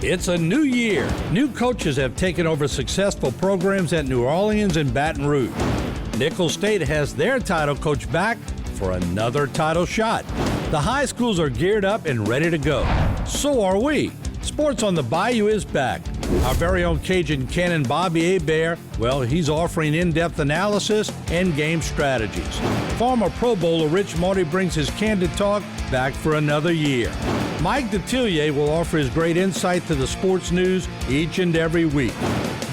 It's a new year. New coaches have taken over successful programs at New Orleans and Baton Rouge. Nicholls State has their title coach back for another title shot. The high schools are geared up and ready to go. So are we. Sports on the Bayou is back. Our very own Cajun Cannon Bobby Hebert, well, he's offering in-depth analysis and game strategies. Former Pro Bowler Rich Marty brings his candid talk back for another year. Mike Detillier will offer his great insight to the sports news each and every week.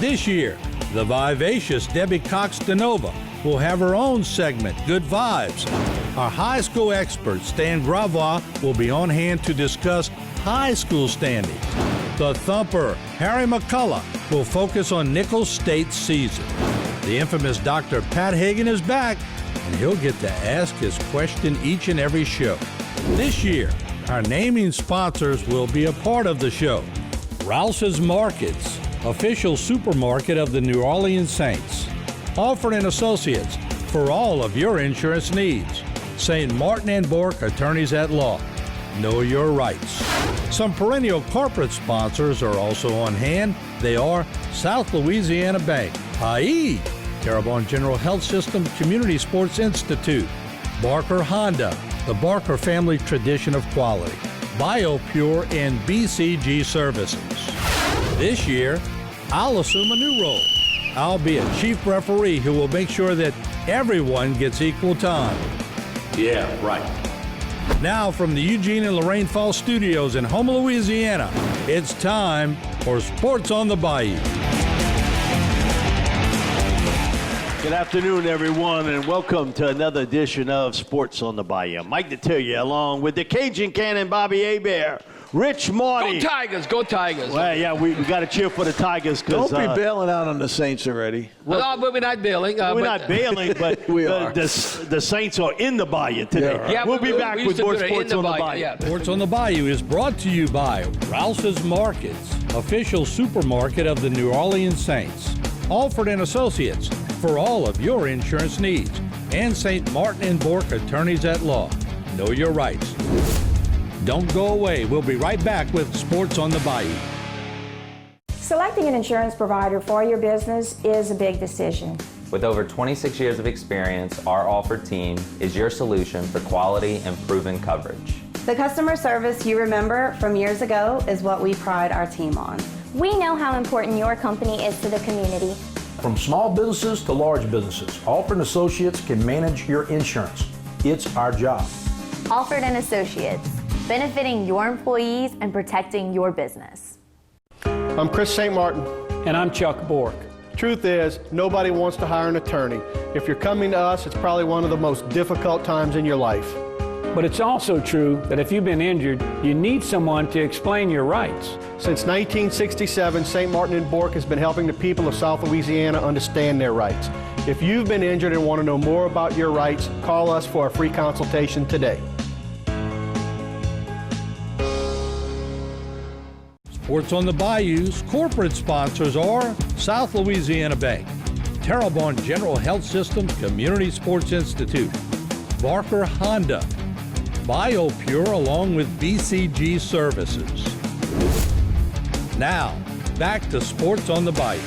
This year, the vivacious Debbie Cox DeNova will have her own segment, Good Vibes. Our high school expert, Stan Gravois, will be on hand to discuss high school standings. The thumper, Harry McCullough, will focus on Nicholls State's season. The infamous Dr. Pat Hagan is back, and he'll get to ask his question each and every show. This year, our naming sponsors will be a part of the show. Rouse's Markets, official supermarket of the New Orleans Saints. Alford & Associates, for all of your insurance needs. St. Martin & Bourke, attorneys at law. Know your rights. Some perennial corporate sponsors are also on hand. They are South Louisiana Bank, i.e. Terrebonne General Health System Community Sports Institute, Barker Honda, the Barker family tradition of quality, BioPure, and BCG Services. This year, I'll assume a new role. I'll be a chief referee who will make sure that everyone gets equal time. Yeah, right. Now from the Eugene and Lorraine Falls studios in Houma, Louisiana, it's time for Sports on the Bayou. Good afternoon, everyone, and welcome to another edition of Sports on the Bayou. Mike Detillier, along with the Cajun Cannon Bobby Hebert, Rich Marty. Go Tigers, go Tigers. Well, yeah, we got to cheer for the Tigers. Don't be bailing out on the Saints already. No, but we're not bailing. We're not bailing, but We are. the Saints are in the Bayou today. Yeah, we'll be back with more Sports on the Bayou. Yeah. Sports on the Bayou is brought to you by Rouse's Markets, official supermarket of the New Orleans Saints. Alford & Associates, for all of your insurance needs. And St. Martin & Bourke, attorneys at law. Know your rights. Don't go away. We'll be right back with Sports on the Bayou. Selecting an insurance provider for your business is a big decision. With over 26 years of experience, our Alford team is your solution for quality and proven coverage. The customer service you remember from years ago is what we pride our team on. We know how important your company is to the community. From small businesses to large businesses, Alford & Associates can manage your insurance. It's our job. Alford & Associates, benefiting your employees and protecting your business. I'm Chris St. Martin. And I'm Chuck Bork. Truth is, nobody wants to hire an attorney. If you're coming to us, it's probably one of the most difficult times in your life. But it's also true that if you've been injured, you need someone to explain your rights. Since 1967, St. Martin & Bourke has been helping the people of South Louisiana understand their rights. If you've been injured and want to know more about your rights, call us for a free consultation today. Sports on the Bayou's corporate sponsors are South Louisiana Bank, Terrebonne General Health System Community Sports Institute, Barker Honda, BioPure, along with BCG Services. Now, back to Sports on the Bayou.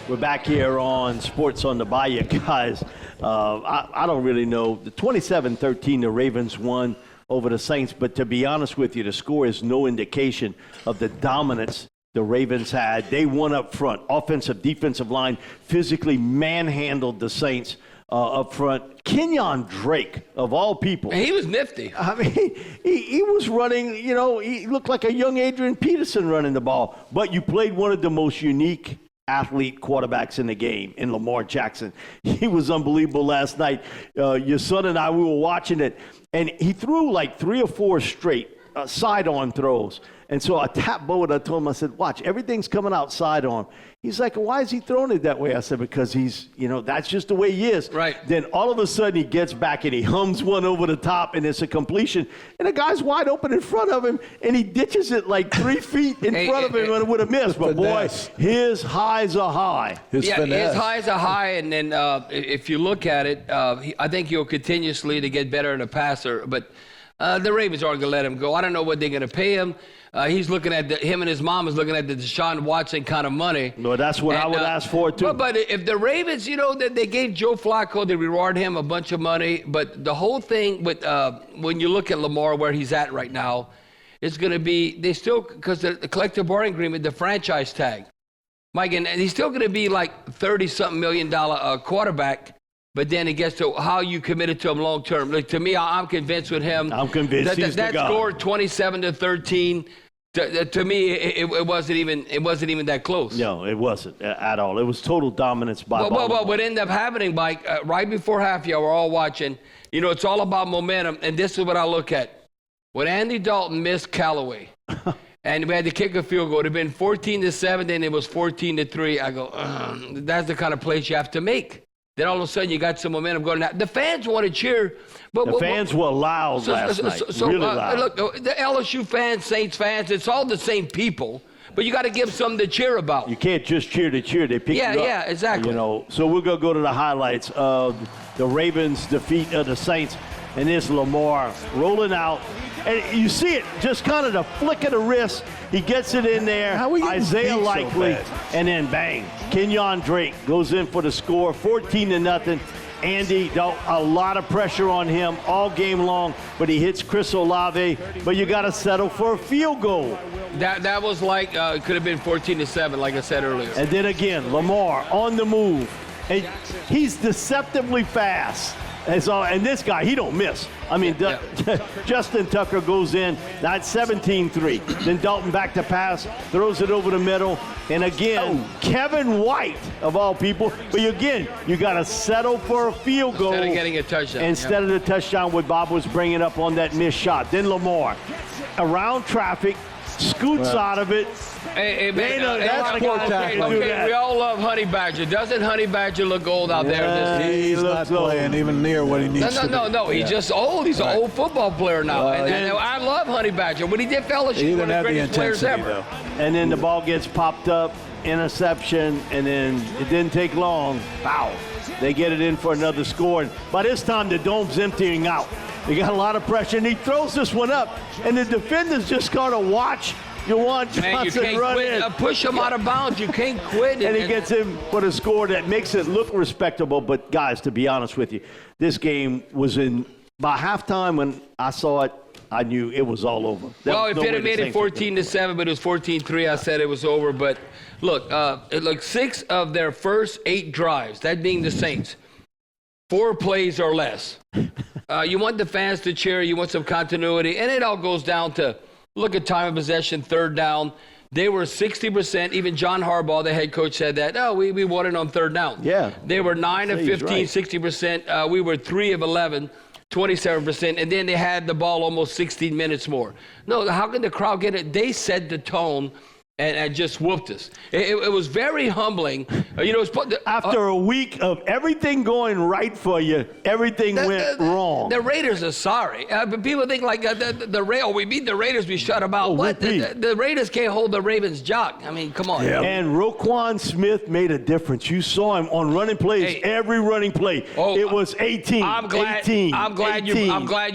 We're back here on Sports on the Bayou, guys. I don't really know. The 27-13, the Ravens won over the Saints, but to be honest with you, the score is no indication of the dominance the Ravens had. They won up front. Offensive, defensive line physically manhandled the Saints up front. Kenyon Drake, of all people. He was nifty. I mean, he was running, you know, he looked like a young Adrian Peterson running the ball. But you played one of the most unique athlete quarterbacks in the game in Lamar Jackson. He was unbelievable last night. Your son and I, we were watching it, and he threw like 3 or 4 straight side-on throws. And so I tapped Bo and I told him, I said, watch, everything's coming out side-on. He's like, why is he throwing it that way? I said, because he's, you know, that's just the way he is. Right. Then all of a sudden he gets back and he hums one over the top and it's a completion. And the guy's wide open in front of him and he ditches it like 3 feet in front of him and it would have missed. But boy, his highs are high. His highs are high, and then if you look at it, I think he'll continuously to get better in a passer. But The Ravens aren't going to let him go. I don't know what they're going to pay him. He's looking at him and his mom is looking at the Deshaun Watson kind of money. Well, that's what I would ask for, too. But if the Ravens, they gave Joe Flacco, they rewarded him a bunch of money. But the whole thing with when you look at Lamar, where he's at right now, it's going to be, because the collective bargaining agreement, the franchise tag. Mike, and he's still going to be like $30-something million quarterback. But then it gets to how you committed to him long term. Like, to me, I'm convinced with him. I'm convinced he's the guy. That score 27-13. To me, it wasn't even that close. No, it wasn't at all. It was total dominance by Baltimore. Well, what ended up happening, Mike, right before half, we're all watching. It's all about momentum, and this is what I look at. When Andy Dalton missed Callaway, and we had to kick a field goal, it had been 14-7, then it was 14-3. I go, that's the kind of plays you have to make. Then all of a sudden you got some momentum going. Now, the fans want to cheer. But the fans were loud last night, really loud. Look, the LSU fans, Saints fans, it's all the same people. But you got to give something to cheer about. You can't just cheer to cheer. They pick you up. Yeah, exactly. So we're going to go to the highlights of the Ravens' defeat of the Saints. And there's Lamar rolling out. And you see it, just kind of the flick of the wrist. He gets it in there. Isaiah Likely, and then bang. Kenyon Drake goes in for the score, 14-0. Andy, a lot of pressure on him all game long, but he hits Chris Olave. But you got to settle for a field goal. That was like, it could have been 14-7, like I said earlier. And then again, Lamar on the move. And he's deceptively fast. And this guy, he don't miss. I mean, Justin Tucker goes in, that's 17-3. Then Dalton back to pass, throws it over the middle. And again, Kevin White, of all people. But again, you got to settle for a field goal. Instead of getting a touchdown. Instead of the touchdown what Bob was bringing up on that missed shot. Then Lamar, around traffic, scoots out of it. Hey, man, that's poor tackling. Okay, we all love Honey Badger. Doesn't Honey Badger look old out there? He's not playing even near what he needs to do. No. He's just old. He's an old football player now. And I love Honey Badger. What he did for LSU, one of the greatest players ever. And then the ball gets popped up, interception, and then it didn't take long. Foul. They get it in for another score. And by this time, the dome's emptying out. They got a lot of pressure, and he throws this one up, and the defenders just got to watch Juwan Johnson run in. Push him out of bounds. You can't quit. And he gets him for the score that makes it look respectable. But, guys, to be honest with you, this game was in – by halftime when I saw it, I knew it was all over. If it had made it 14-7, but it was 14-3, I said it was over. But, look, 6 of their first 8 drives, that being the Saints, 4 plays or less. You want the fans to cheer. You want some continuity. And it all goes down to – look at time of possession, third down. They were 60%. Even John Harbaugh, the head coach, said that, we won it on third down. Yeah. They were 9 of 15, right. 60%. We were 3 of 11, 27%. And then they had the ball almost 16 minutes more. No, how can the crowd get it? They set the tone and just whooped us. It was very humbling. After a week of everything going right for you, everything went wrong. The Raiders are sorry. But people think like we beat the Raiders, we shut them out. What? The Raiders can't hold the Ravens' jock. I mean, come on. Yeah. And Roquan Smith made a difference. You saw him on running plays, every running play. It was 18. I'm glad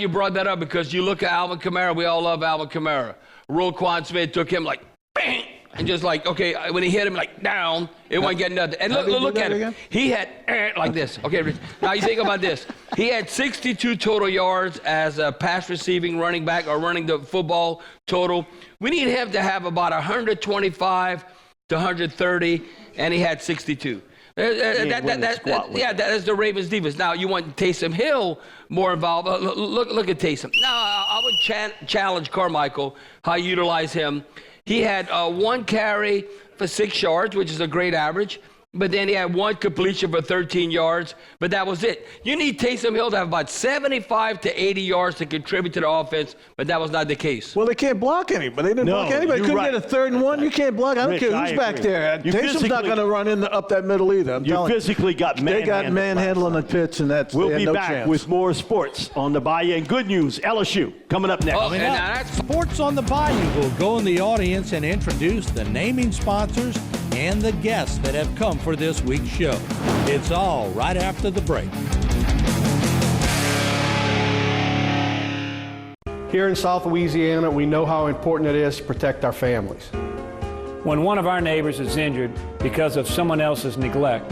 you brought that up because you look at Alvin Kamara. We all love Alvin Kamara. Roquan Smith took him like, bang! And just like, when he hit him like down, it wasn't getting nothing. And look at him. Again? He had like this. Okay, Rich. Now you think about this. He had 62 total yards as a pass receiving running back or running the football total. We need him to have about 125 to 130, and he had 62. That's the Ravens defense. Now you want Taysom Hill more involved. Look at Taysom. Now I would challenge Carmichael how you utilize him. He had 1 carry for 6 yards, which is a great average. But then he had 1 completion for 13 yards. But that was it. You need Taysom Hill to have about 75 to 80 yards to contribute to the offense. But that was not the case. Well, they can't block anybody. They didn't block anybody. Couldn't get a 3rd and 1. You can't block. I don't care who's back there. Taysom's not going to run up that middle either. You physically got manhandled. They got manhandling the pitch, and that's We'll be back with more sports on the Bayou. And good news, LSU coming up next. Sports on the Bayou will go in the audience and introduce the naming sponsors and the guests that have come for this week's show. It's all right after the break. Here in South Louisiana, we know how important it is to protect our families. When one of our neighbors is injured because of someone else's neglect,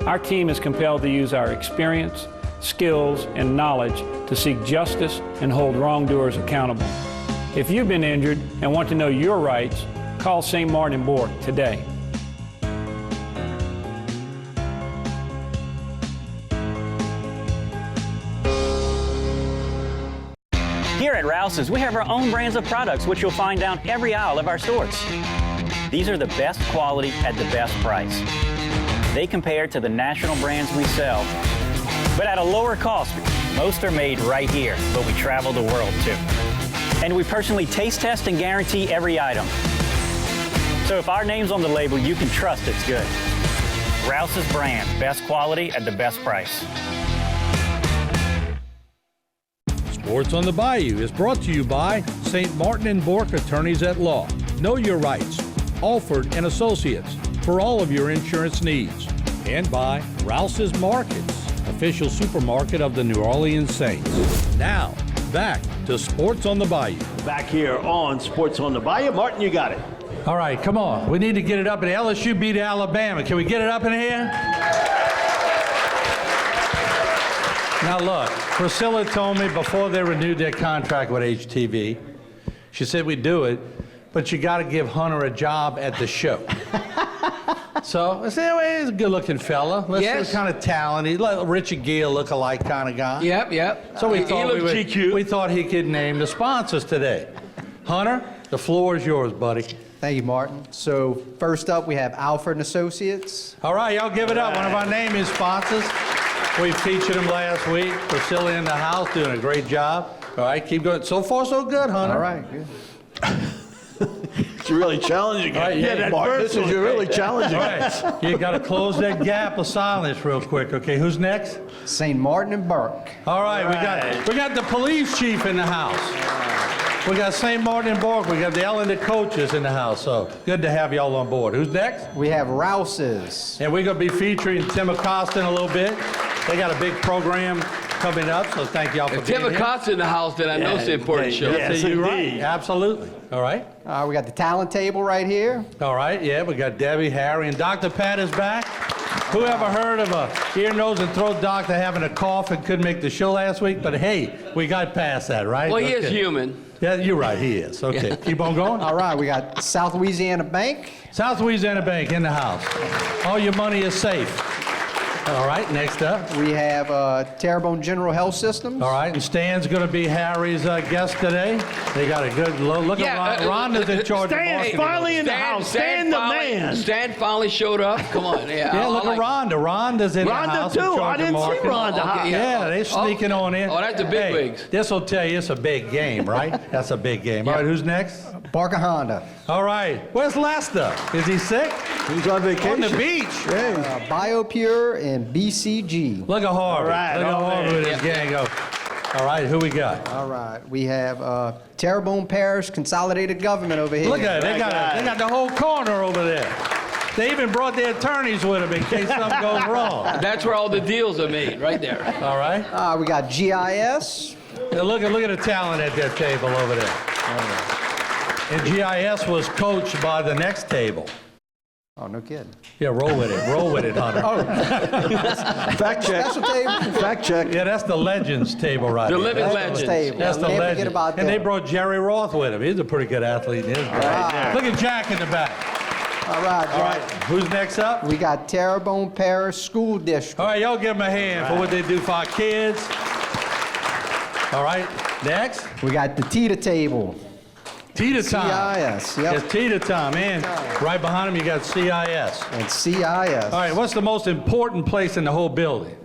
our team is compelled to use our experience, skills, and knowledge to seek justice and hold wrongdoers accountable. If you've been injured and want to know your rights, call St. Martin and Bourke today. Here at Rouse's, we have our own brands of products, which you'll find down every aisle of our stores. These are the best quality at the best price. They compare to the national brands we sell, but at a lower cost. Most are made right here, but we travel the world too. And we personally taste test and guarantee every item. So if our name's on the label, you can trust it's good. Rouse's brand, best quality at the best price. Sports on the Bayou is brought to you by St. Martin and Bourke Attorneys at Law. Know your rights. Alford and Associates for all of your insurance needs. And by Rouse's Markets, official supermarket of the New Orleans Saints. Now, back to Sports on the Bayou. Back here on Sports on the Bayou. Martin, you got it. All right, come on. We need to get it up. And LSU beat Alabama. Can we get it up in here? Now look, Priscilla told me before they renewed their contract with HTV, she said we'd do it, but you got to give Hunter a job at the show. So I said, well, he's a good-looking fella. Let's kind of talented, like Richard Gere look-alike kind of guy. Yep. So we thought GQ. we thought he could name the sponsors today. Hunter, the floor is yours, buddy. Thank you, Martin. So first up, we have Alford and Associates. All right, y'all give it up. One of our naming sponsors. We featured him last week. Priscilla in the house doing a great job. All right, keep going. So far, so good, Hunter. All right, good. It's really challenging. Right, yeah, Mark, this is really challenging. All right, you got to close that gap of silence real quick. Okay, who's next? St. Martin and Bourke. All right, we got the police chief in the house. We got St. Martin and Bourke. We got the Ellen coaches in the house. So good to have y'all on board. Who's next? We have Rouse's. And we're going to be featuring Tim Acosta in a little bit. They got a big program coming up, so thank y'all for being here. Tim Acosta in the house, then I know it's an important show. Yes, you're right. Absolutely. All right. We got the talent table right here. All right, yeah, we got Debbie, Harry, and Dr. Pat is back. Who ever heard of a ear, nose, and throat doctor having a cough and couldn't make the show last week? But hey, we got past that, right? Well, he is human. Yeah, you're right, he is. Okay, keep on going. All right, we got South Louisiana Bank. South Louisiana Bank in the house. All your money is safe. All right, next up. We have Terrebonne General Health Systems. All right, and Stan's going to be Harry's guest today. They got a good look at Rhonda's in charge of marketing. Finally in the house. Stan the man. Stan finally showed up. Come on. Yeah, look at Rhonda. Rhonda's in the house. Rhonda, too. I didn't see Rhonda. Okay, yeah, they're sneaking on in. Oh, that's the big wigs. This will tell you it's a big game, right? That's a big game. All right, who's next? Barker Honda. All right. Where's Lester? Is he sick? He's on vacation. On the beach. BioPure and BCG. Look at Harvard. Right, look at Harvard with his gang go. All right, who we got? All right, we have Terrebonne Parish Consolidated Government over here. Look at it. They got the whole corner over there. They even brought their attorneys with them in case something goes wrong. That's where all the deals are made, right there. All right. We got GIS. Now look at the talent at that table over there. And GIS was coached by the next table. Oh, no kidding. Yeah, roll with it. Roll with it, Hunter. Fact check. Fact check. Yeah, that's the Legends table right there. The living legends. That's the Legends. And they brought Jerry Roth with him. He's a pretty good athlete in his day. Look at Jack in the back. All right, All right. Who's next up? We got Terrebonne Parish School District. All right, y'all give them a hand for what they do for our kids. All right, next. We got the Tita table. Tita time. CIS, yep. It's Tita time, man. Right behind him, you got CIS. And CIS. All right, what's the most important place in the whole building?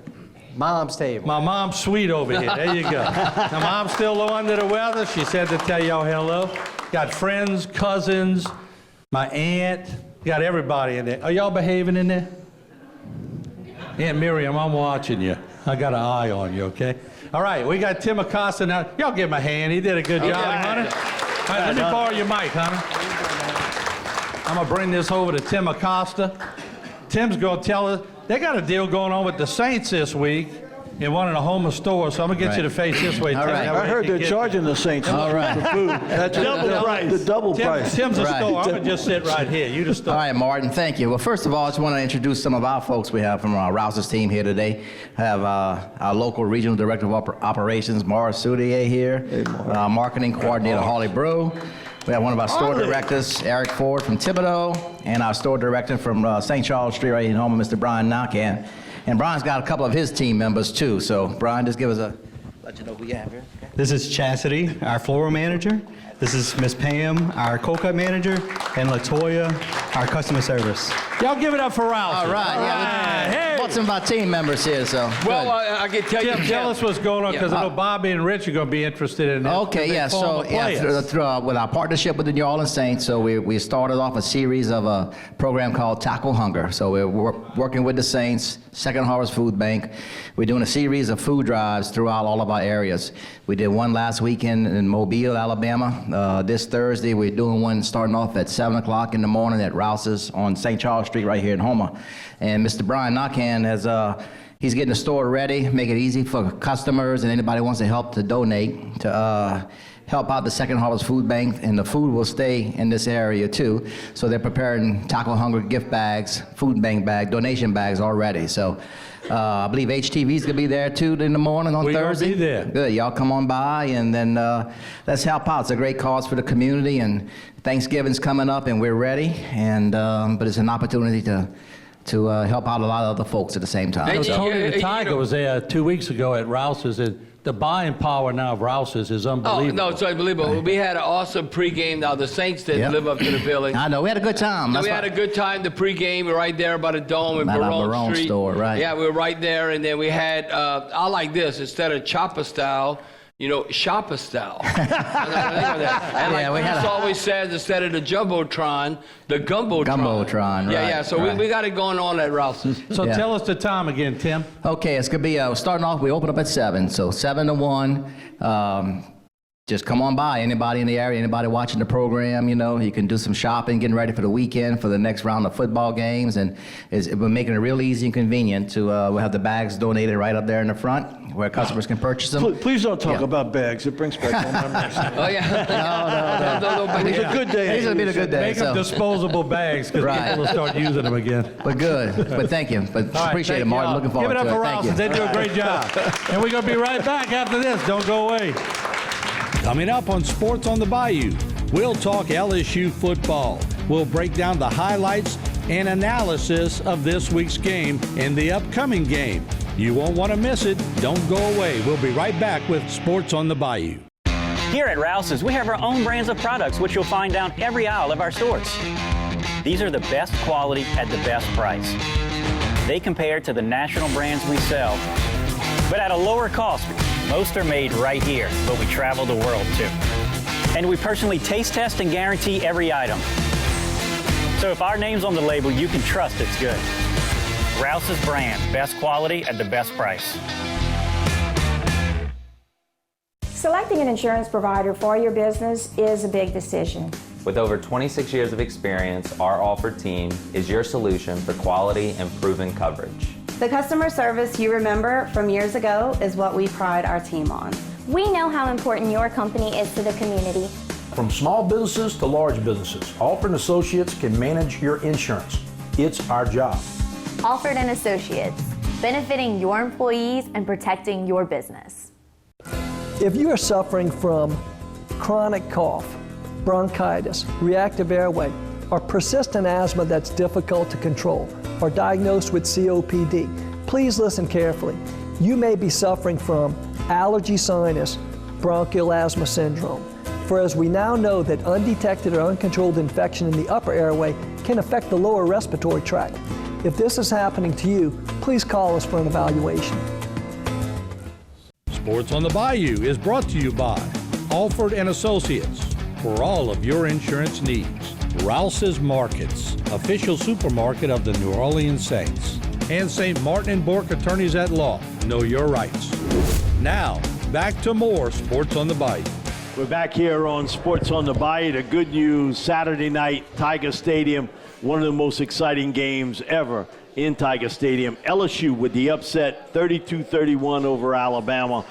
Mom's table. My mom's suite over here. There you go. Now, mom's still low under the weather. She said to tell y'all hello. Got friends, cousins, my aunt. Got everybody in there. Are y'all behaving in there? Aunt Miriam, I'm watching you. I got an eye on you, okay? All right, we got Tim Acosta now. Y'all give him a hand. He did a good job, Hunter. All right, let me borrow your mic, Hunter. I'm going to bring this over to Tim Acosta. Tim's going to tell us, they got a deal going on with the Saints this week. in one of the Homer stores, so I'm going to get you to face this way. All Tim. right. That way I heard you they're can charging the Saints All right. for food. That's Double price. The double price. Tim's a Right. store. I'm going to just sit right here. You the store. All right, Martin, thank you. Well, first of all, I just want to introduce some of our folks we have from our Rouse's team here today. I have our local regional director of operations, Mara Soudier here. Hey, Mara. Marketing coordinator, Holly Brew. We have one of our store Holly. directors, Eric Ford from Thibodeau, and our store director from St. Charles Street right here in Homer, Mr. Brian Knockan. And Brian's got a couple of his team members too. So Brian, just give us let you know who you have here. Okay. This is Chastity, our floral manager. This is Miss Pam, our co-cut manager, and LaToya, our customer service. Y'all give it up for Ralph. All right, yeah. Hey. Brought some of our team members here, so. Well, good. I can tell you. Tim, tell us what's going on, because I know Bobby and Rich are going to be interested in this. Okay, yeah. So, with our partnership with the New Orleans Saints, so we started off a series of a program called Tackle Hunger. So we're working with the Saints, Second Harvest Food Bank. We're doing a series of food drives throughout all of our areas. We did one last weekend in Mobile, Alabama. This Thursday, we're doing one starting off at 7 o'clock in the morning at Rouse's on St. Charles Street right here in Homer. And Mr. Brian Knockan has he's getting the store ready, make it easy for customers and anybody who wants to help to donate to help out the Second Harvest Food Bank, and the food will stay in this area too. So they're preparing Tackle Hunger gift bags, food bank bags, donation bags already. So I believe HTV's gonna be there too in the morning on Thursday. We're gonna be there. Good, y'all come on by and then let's help out. It's a great cause for the community, and Thanksgiving's coming up and we're ready, and but it's an opportunity to help out a lot of other folks at the same time. So So- Tony the Tiger was there 2 weeks ago at Rouse's, and the buying power now of Rouse's is unbelievable. Oh, no, it's unbelievable. We had an awesome pregame. Now, the Saints didn't Yep. live up to the billing. I know, we had a good time. We had a good time. The pregame, we were right there by the Dome in By the Barone Barone Street. store, right. Yeah, we were right there. And then we had, I like this, instead of chopper style, shopper style. And like we had Bruce always says, instead of the Jumbotron, the Gumbotron. Gumbotron, Yeah, right, yeah. So right. we got it going on at Rouse's. So Yeah. tell us the time again, Tim. Okay, it's gonna be starting off. We open up at 7, so 7 to 1. Just come on by. Anybody in the area, anybody watching the program, you can do some shopping, getting ready for the weekend for the next round of football games, and we're making it real easy and convenient to. We'll have the bags donated right up there in the front where customers can purchase them. Please don't talk Yeah. about bags. It brings back more memories. Oh, yeah. No. It was a good day. It's gonna be a good day. Make them disposable bags, because Right. people will start using them again. But good. But thank you. But All right, appreciate thank it, Martin. y'all. Looking forward Give it up to for it. Thank you. Rouse's. They do a great job. And we're going to be right back after this. Don't go away. Coming up on Sports on the Bayou, we'll talk LSU football. We'll break down the highlights and analysis of this week's game and the upcoming game. You won't want to miss it. Don't go away. We'll be right back with Sports on the Bayou. Here at Rouse's, we have our own brands of products, which you'll find down every aisle of our stores. These are the best quality at the best price. They compare to the national brands we sell, but at a lower cost. Most are made right here, but we travel the world too. And we personally taste test and guarantee every item. So if our name's on the label, you can trust it's good. Rouse's brand, best quality at the best price. Selecting an insurance provider for your business is a big decision. With over 26 years of experience, our Alford team is your solution for quality and proven coverage. The customer service you remember from years ago is what we pride our team on. We know how important your company is to the community. From small businesses to large businesses, Alford & Associates can manage your insurance. It's our job. Alford & Associates, benefiting your employees and protecting your business. If you are suffering from chronic cough, bronchitis, reactive airway, or persistent asthma that's difficult to control, or diagnosed with COPD, please listen carefully. You may be suffering from allergy sinus, bronchial asthma syndrome. For as we now know that undetected or uncontrolled infection in the upper airway can affect the lower respiratory tract. If this is happening to you, please call us for an evaluation. Sports on the Bayou is brought to you by Alford & Associates for all of your insurance needs. Rouse's Markets, official supermarket of the New Orleans Saints. And St. Martin and Bourke Attorneys at Law. Know your rights. Now, back to more Sports on the Bayou. We're back here on Sports on the Bayou. The good news, Saturday night, Tiger Stadium, one of the most exciting games ever in Tiger Stadium. LSU with the upset, 32-31 over Alabama.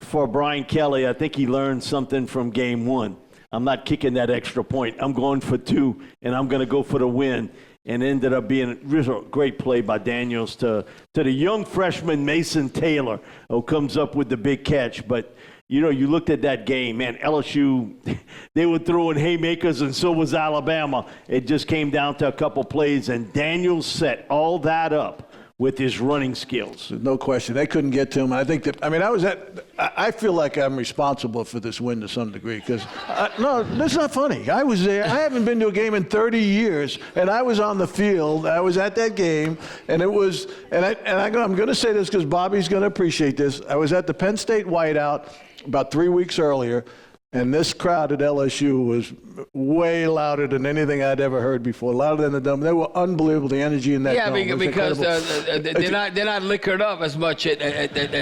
For Brian Kelly, I think he learned something from game one. I'm not kicking that extra point. I'm going for 2, and I'm going to go for the win. And ended up being a great play by Daniels to the young freshman Mason Taylor, who comes up with the big catch. But, you know, you looked at that game, man, LSU, they were throwing haymakers, and so was Alabama. It just came down to a couple plays, and Daniels set all that up with his running skills. No question. They couldn't get to him. I think that, I feel like I'm responsible for this win to some degree because, no, that's not funny. I was there. I haven't been to a game in 30 years, and I was on the field. I was at that game, and it was, I'm going to say this because Bobby's going to appreciate this. I was at the Penn State Whiteout about 3 weeks earlier, and this crowd at LSU was way louder than anything I'd ever heard before. Louder than the Dome. They were unbelievable. The energy in that dome. Yeah, because they're not liquored up as much at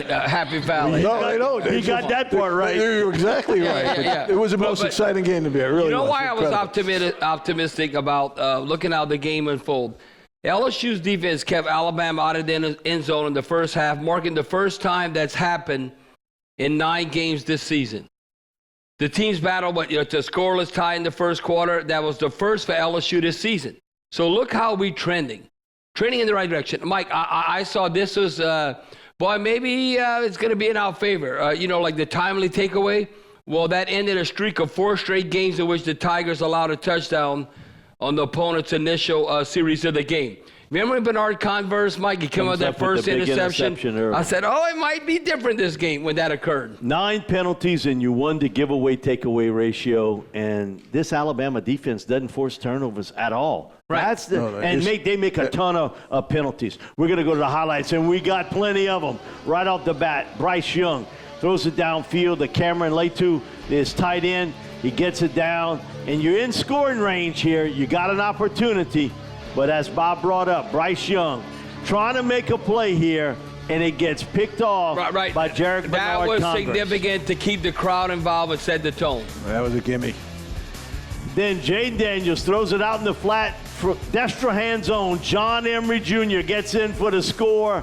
Happy Valley. No, I know. You got that part right. You're exactly right. Yeah. It was the most exciting game to be. It really was. You know why Incredible. I was optimistic about looking how the game unfold? LSU's defense kept Alabama out of the end zone in the first half, marking the first time that's happened in 9 games this season. The teams battled to scoreless tie in the first quarter. That was the first for LSU this season. So look how we're trending in the right direction. Mike, I saw this was, maybe it's going to be in our favor. Like the timely takeaway. Well, that ended a streak of 4 straight games in which the Tigers allowed a touchdown on the opponent's initial series of the game. Remember Bernard Converse, Mike? He came up with that first interception. I said, it might be different this game when that occurred. 9 penalties, and you won the giveaway takeaway ratio. And this Alabama defense doesn't force turnovers at all. Right. They make a ton of penalties. We're going to go to the highlights, and we got plenty of them. Right off the bat, Bryce Young throws it downfield. The Cameron Letu is tight end. He gets it down, and you're in scoring range here. You got an opportunity. But as Bob brought up, Bryce Young trying to make a play here, and it gets picked off by Jarek Bernard. That was significant to keep the crowd involved and set the tone. That was a gimme. Then Jaden Daniels throws it out in the flat. Destrehan zone. John Emery Jr. gets in for the score.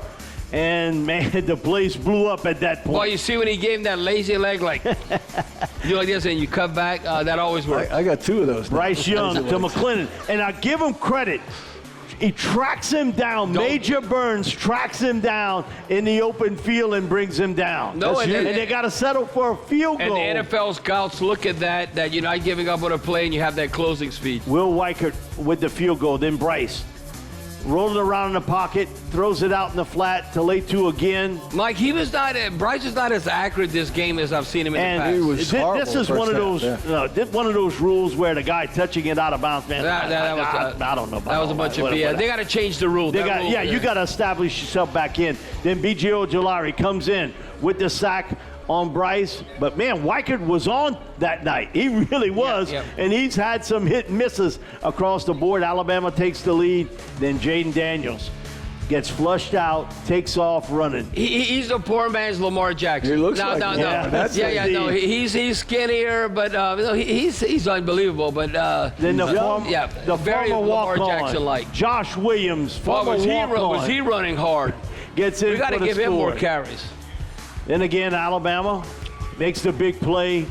And, man, the place blew up at that point. Well, you see when he gave him that lazy leg, like, you do like this and you cut back, that always works. I got 2 of those. Bryce Young to McClendon. And I give him credit. He tracks him down. Major Burns tracks him down in the open field and brings him down. And they got to settle for a field goal. And the NFL scouts look at that you're not giving up on a play and you have that closing speed. Will Weichert with the field goal. Then Bryce. Rolling around in the pocket, throws it out in the flat to Letu again. Mike, Bryce is not as accurate this game as I've seen him in the past. He was this is one of those rules where the guy touching it out of bounds, man. I don't know about that was a bunch of BS. They got to change the rule. You got to establish yourself back in. Then B.J. Ojolari comes in with the sack on Bryce. But, man, Weichert was on that night. He really was. And he's had some hit and misses across the board. Alabama takes the lead. Then Jaden Daniels gets flushed out, takes off running. He's a poor man's Lamar Jackson. He looks He's skinnier, but he's unbelievable. But then the former walk-on, Josh Williams, was he running hard? Gets in. We got to give him more carries. Then again, Alabama makes the big play.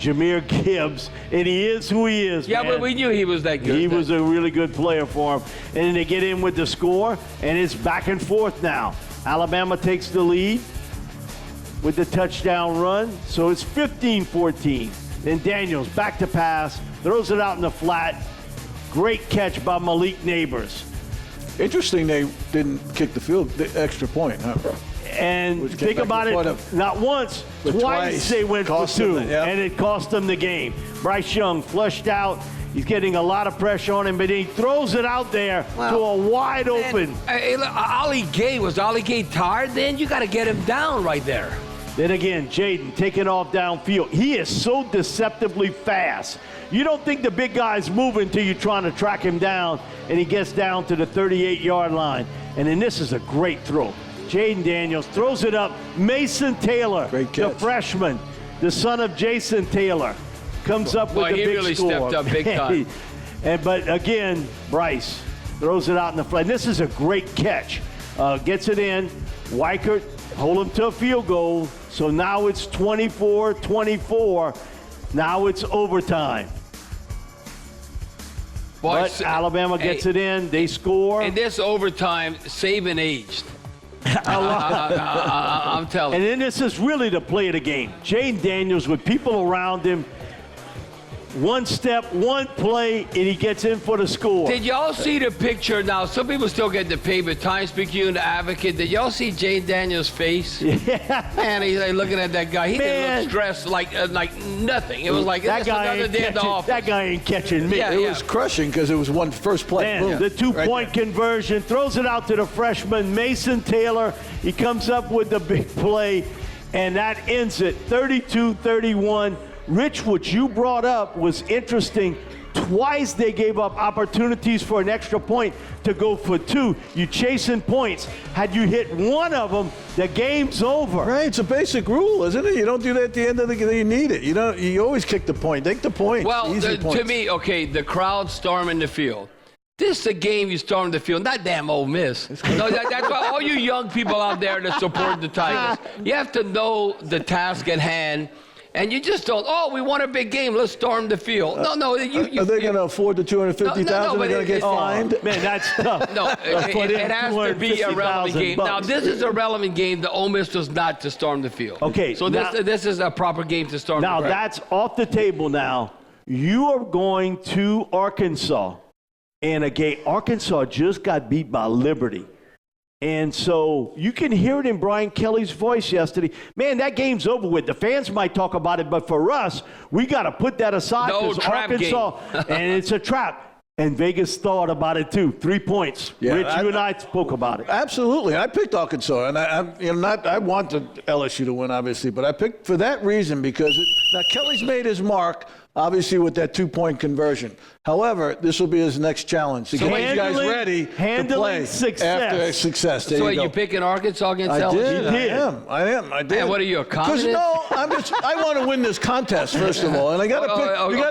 Jahmyr Gibbs, and he is who he is. Yeah, man. But we knew he was that good. He was a really good player for him. And then they get in with the score, and it's back and forth now. Alabama takes the lead with the touchdown run, so it's 15-14. Then Daniels back to pass, throws it out in the flat. Great catch by Malik Neighbors. Interesting they didn't kick the extra point, huh? And think about it, not once, twice they went for 2, and it cost them the game. Bryce Young flushed out. He's getting a lot of pressure on him, but he throws it out there to a wide open. Ali Gay, was Ali Gay tired then? You got to get him down right there. Then again, Jaden taking off downfield. He is so deceptively fast. You don't think the big guy's moving until you're trying to track him down, and he gets down to the 38-yard line. And then this is a great throw. Jaden Daniels throws it up. Mason Taylor, the freshman, the son of Jason Taylor, comes up with the big score. He really stepped up big time. But again, Bryce throws it out in the flat. This is a great catch. Gets it in. Weichert hold him to a field goal. So now it's 24-24. Now it's overtime. But Alabama gets it in. They score. In this overtime, Saban aged. I'm telling you. And then this is really the play of the game. Jaden Daniels with people around him. One step, one play, and he gets in for the score. Did y'all see the picture? Now, some people still get the paper. Times-Picayune, the Advocate. Did y'all see Jaden Daniels' face? Yeah. Man, he's like looking at that guy. He didn't look stressed like nothing. It was like that guy another day at the office. That guy ain't catching me. Yeah, it was crushing because it was one first play. Man, the two-point conversion, throws it out to the freshman, Mason Taylor. He comes up with the big play, and that ends it, 32-31. Rich, what you brought up was interesting. Twice they gave up opportunities for an extra point to go for two. You chasing points. Had you hit one of them, the game's over. Right, it's a basic rule, isn't it? You don't do that at the end of the game. You need it. You always kick the point. Take the point. Well, to me, okay, the crowd storming the field. This is a game you storm the field, not damn Ole Miss. No, that's why all you young people out there that support the Tigers, you have to know the task at hand. And you just don't, we won a big game, let's storm the field. No. Are they going to afford the $250,000? They're going to get fined? Man, that's tough. No, it has to be a relevant game. Now, this is a relevant game. The Ole Miss does not to storm the field. Okay. So this is a proper game to storm the field. Now, that's off the table now. You are going to Arkansas. And again, Arkansas just got beat by Liberty. And so you can hear it in Brian Kelly's voice yesterday. Man, that game's over with. The fans might talk about it, but for us, we got to put that aside because Arkansas, and it's a trap. And Vegas thought about it too. 3 points. Yeah, Rich, you and I spoke about it. Absolutely. I picked Arkansas, and I wanted LSU to win, obviously, but I picked for that reason because now Kelly's made his mark, obviously, with that 2-point conversion. However, this will be his next challenge to get these guys ready to play after success. There so you go. You picking Arkansas against LSU? I did. And what are you, a communist? Because I want to win this contest first of all, and I got to pick. You got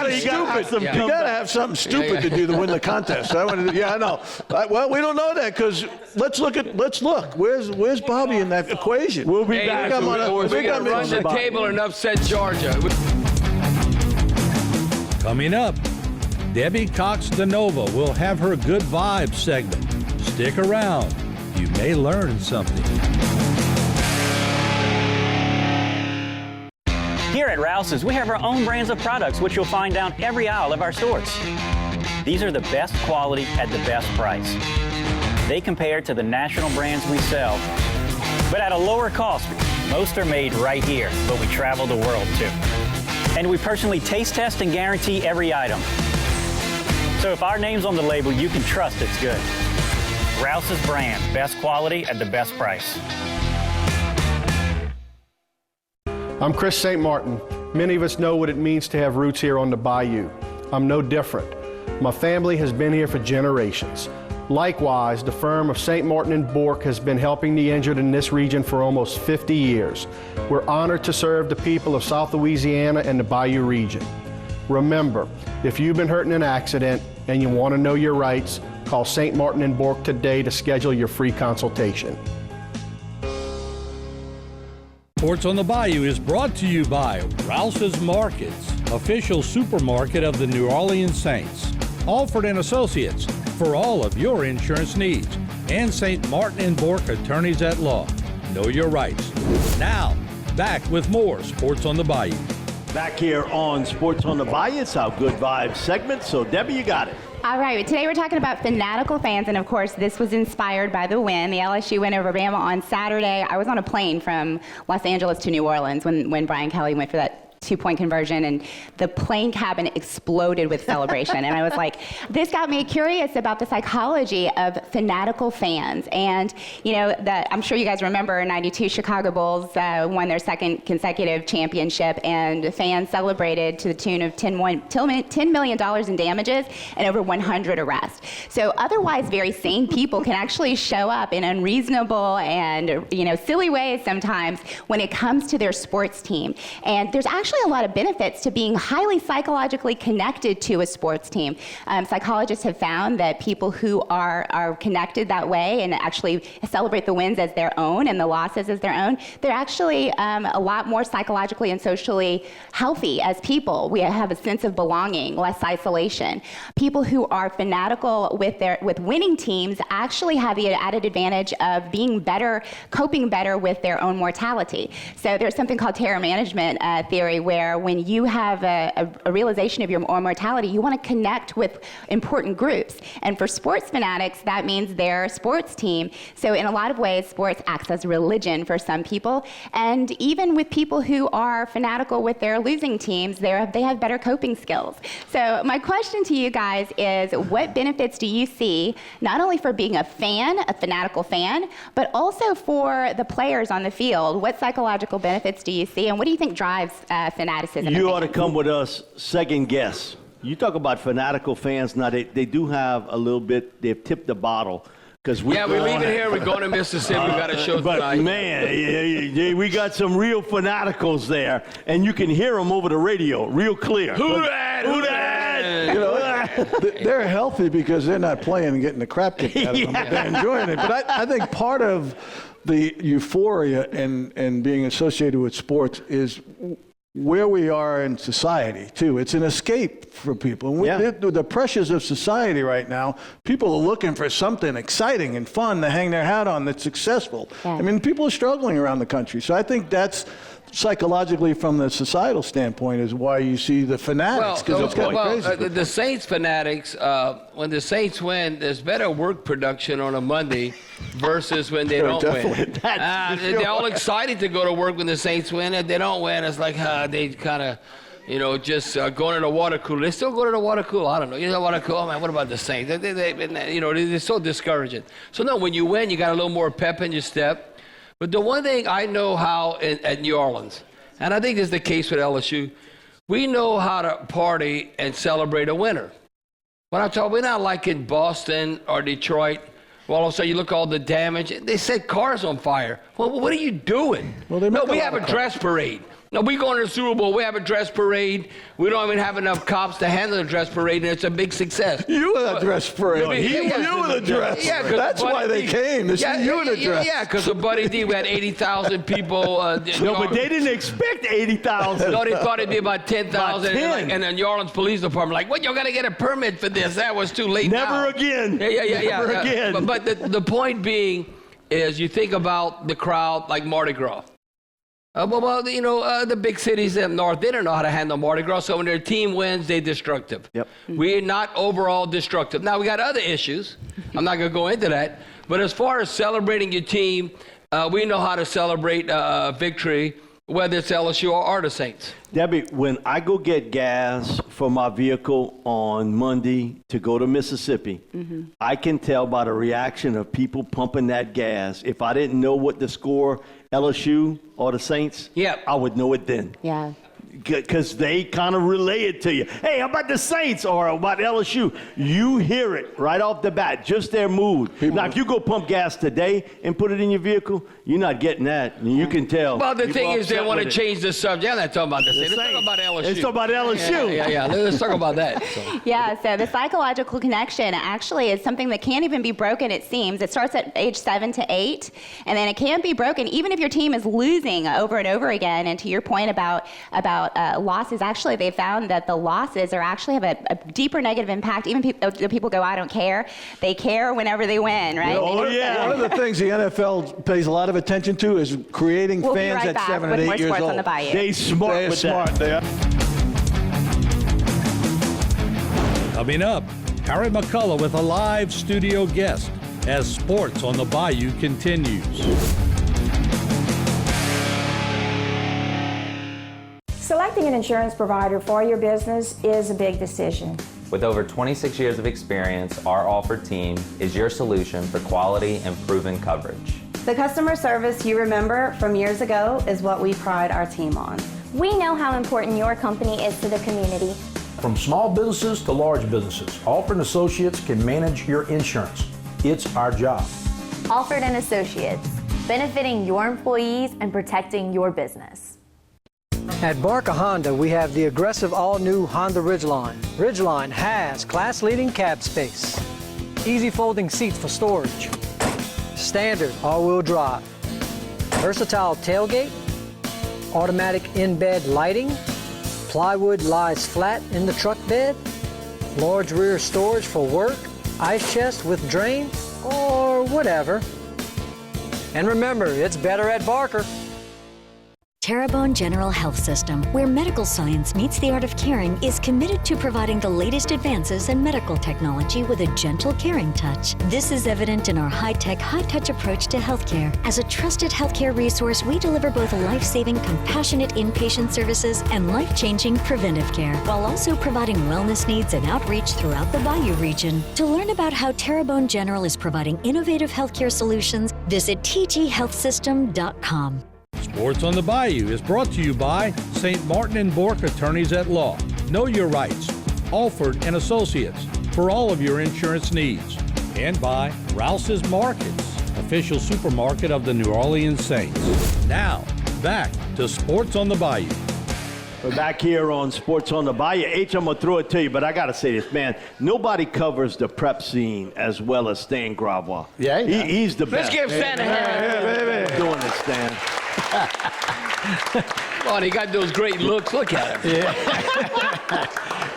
to do something stupid. You got to have something stupid to do to win the contest. I want to. I know. Well, we don't know that because let's look. Where's Bobby in that equation? We'll be back. We're going to run the table and upset Georgia. Coming up, Debbie Cox DeNova will have her Good Vibes segment. Stick around. You may learn something. Here at Rouse's, we have our own brands of products, which you'll find down every aisle of our stores. These are the best quality at the best price. They compare to the national brands we sell, but at a lower cost. Most are made right here, but we travel the world too. And we personally taste test and guarantee every item. So if our name's on the label, you can trust it's good. Rouse's brand, best quality at the best price. I'm Chris St. Martin. Many of us know what it means to have roots here on the Bayou. I'm no different. My family has been here for generations. Likewise, the firm of St. Martin and Bourke has been helping the injured in this region for almost 50 years. We're honored to serve the people of South Louisiana and the Bayou region. Remember, if you've been hurt in an accident and you want to know your rights, call St. Martin and Bourke today to schedule your free consultation. Sports on the Bayou is brought to you by Rouse's Markets, official supermarket of the New Orleans Saints. Alford & Associates for all of your insurance needs. And St. Martin & Bourke Attorneys at Law. Know your rights. Now, back with more Sports on the Bayou. Back here on Sports on the Bayou, it's our Good Vibes segment. So, Debbie, you got it. All right, today we're talking about fanatical fans, and of course, this was inspired by the win. The LSU win over Bama on Saturday. I was on a plane from Los Angeles to New Orleans when Brian Kelly went for that 2-point conversion, and the plane cabin exploded with celebration. And I was like, this got me curious about the psychology of fanatical fans. And, I'm sure you guys remember 92 Chicago Bulls won their second consecutive championship, and fans celebrated to the tune of $10 million in damages and over 100 arrests. So otherwise very sane people can actually show up in unreasonable and, silly ways sometimes when it comes to their sports team. And there's actually actually a lot of benefits to being highly psychologically connected to a sports team. Psychologists have found that people who are connected that way and actually celebrate the wins as their own and the losses as their own, they're actually a lot more psychologically and socially healthy as people. We have a sense of belonging, less isolation. People who are fanatical with winning teams actually have the added advantage of being better, coping better with their own mortality. So there's something called terror management theory, where when you have a realization of your own mortality, you want to connect with important groups. And for sports fanatics, that means their sports team. So in a lot of ways, sports acts as religion for some people. And even with people who are fanatical with their losing teams, they have better coping skills. So my question to you guys is, what benefits do you see, not only for being a fan, a fanatical fan, but also for the players on the field? What psychological benefits do you see, and what do you think drives fanaticism? You ought to come with us, second guess. You talk about fanatical fans. Now, they do have a little bit, they've tipped the bottle. We're leaving here, we're going to Mississippi, we got a show tonight. But man, we got some real fanaticals there, and you can hear them over the radio real clear. Who that? Who that? You know, they're healthy because they're not playing and getting the crap kicked out of them. But they're enjoying it. But I think part of the euphoria and being associated with sports is where we are in society, too. It's an escape for people. And the pressures of society right now, people are looking for something exciting and fun to hang their hat on that's successful. Yeah. I mean, people are struggling around the country. So I think that's psychologically, from the societal standpoint, is why you see the fanatics, because it's kind of crazy. The Saints fanatics, when the Saints win, there's better work production on a Monday versus when they don't win. They're all excited to go to work when the Saints win. If they don't win, it's like they kind of, just going to the water cooler. They still go to the water cooler. I don't know. You know, water cooler. Oh, man, what about the Saints? They're so discouraging. So no, when you win, you got a little more pep in your step. But the one thing I know how at New Orleans, and I think this is the case with LSU, we know how to party and celebrate a winner. When I talk, we're not like in Boston or Detroit. Well, all of a sudden you look at all the damage. They set cars on fire. Well, what are you doing? Well, we have a dress parade. No, we go to the Super Bowl, we have a dress parade. We don't even have enough cops to handle the dress parade, and it's a big success. You in a dress parade. You in a dress. Yeah, that's why they came. To see you in a dress. Yeah, because of Buddy D, we had 80,000 people. No, but they didn't expect 80,000. No, they thought it'd be about 10,000. And the New Orleans Police Department, like, what, you got to get a permit for this? That was too late. Never again. Never again. But the point being is, you think about the crowd like Mardi Gras. The big cities up north, they don't know how to handle Mardi Gras, so when their team wins, they're destructive. Yep. We're not overall destructive. Now, we got other issues. I'm not going to go into that. But as far as celebrating your team, we know how to celebrate victory, whether it's LSU or the Saints. Debbie, when I go get gas for my vehicle on Monday to go to Mississippi, I can tell by the reaction of people pumping that gas. If I didn't know what the score, LSU or the Saints, I would know it then. Yeah. Because they kind of relay it to you. Hey, how about the Saints or about LSU? You hear it right off the bat, just their mood. Now, if you go pump gas today and put it in your vehicle, you're not getting that. And you can tell. Well, the thing is, they want to change the subject. I'm not talking about the Saints. Let's talk about LSU. Let's talk about LSU. Yeah. Let's talk about that. So. Yeah, so the psychological connection actually is something that can't even be broken, it seems. It starts at age 7 to 8, and then it can't be broken even if your team is losing over and over again. And to your point about losses, actually they found that the losses are actually have a deeper negative impact. Even people go, I don't care. They care whenever they win, right? Oh, yeah. One of the things the NFL pays a lot of attention to is creating fans at 7 and 8 years old. On the Bayou. They're smart with that. They are. Coming up, Harry McCullough with a live studio guest as Sports on the Bayou continues. Selecting an insurance provider for your business is a big decision. With over 26 years of experience, our offered team is your solution for quality and proven coverage. The customer service you remember from years ago is what we pride our team on. We know how important your company is to the community. From small businesses to large businesses, Alford & Associates can manage your insurance. It's our job. Alford & Associates, benefiting your employees and protecting your business. At Barker Honda, we have the aggressive all-new Honda Ridgeline. Ridgeline has class-leading cab space, easy folding seats for storage, standard all-wheel drive, versatile tailgate, automatic in-bed lighting, plywood lies flat in the truck bed, large rear storage for work, ice chest with drain, or whatever. And remember, it's better at Barker. Terrebonne General Health System, where medical science meets the art of caring, is committed to providing the latest advances in medical technology with a gentle, caring touch. This is evident in our high-tech, high-touch approach to healthcare. As a trusted healthcare resource, we deliver both life-saving, compassionate inpatient services and life-changing preventive care, while also providing wellness needs and outreach throughout the Bayou region. To learn about how Terrebonne General is providing innovative healthcare solutions, visit tghealthsystem.com. Sports on the Bayou is brought to you by St. Martin and Bourke Attorneys at Law. Know your rights. Alford and Associates for all of your insurance needs. And by Rouse's Markets, official supermarket of the New Orleans Saints. Now, back to Sports on the Bayou. We're back here on Sports on the Bayou. H, I'm going to throw it to you, but I got to say this, man. Nobody covers the prep scene as well as Stan Gravois. Yeah, he's the best. Let's give Stan a hand. Doing this, Stan. Oh, he got those great looks. Look at him.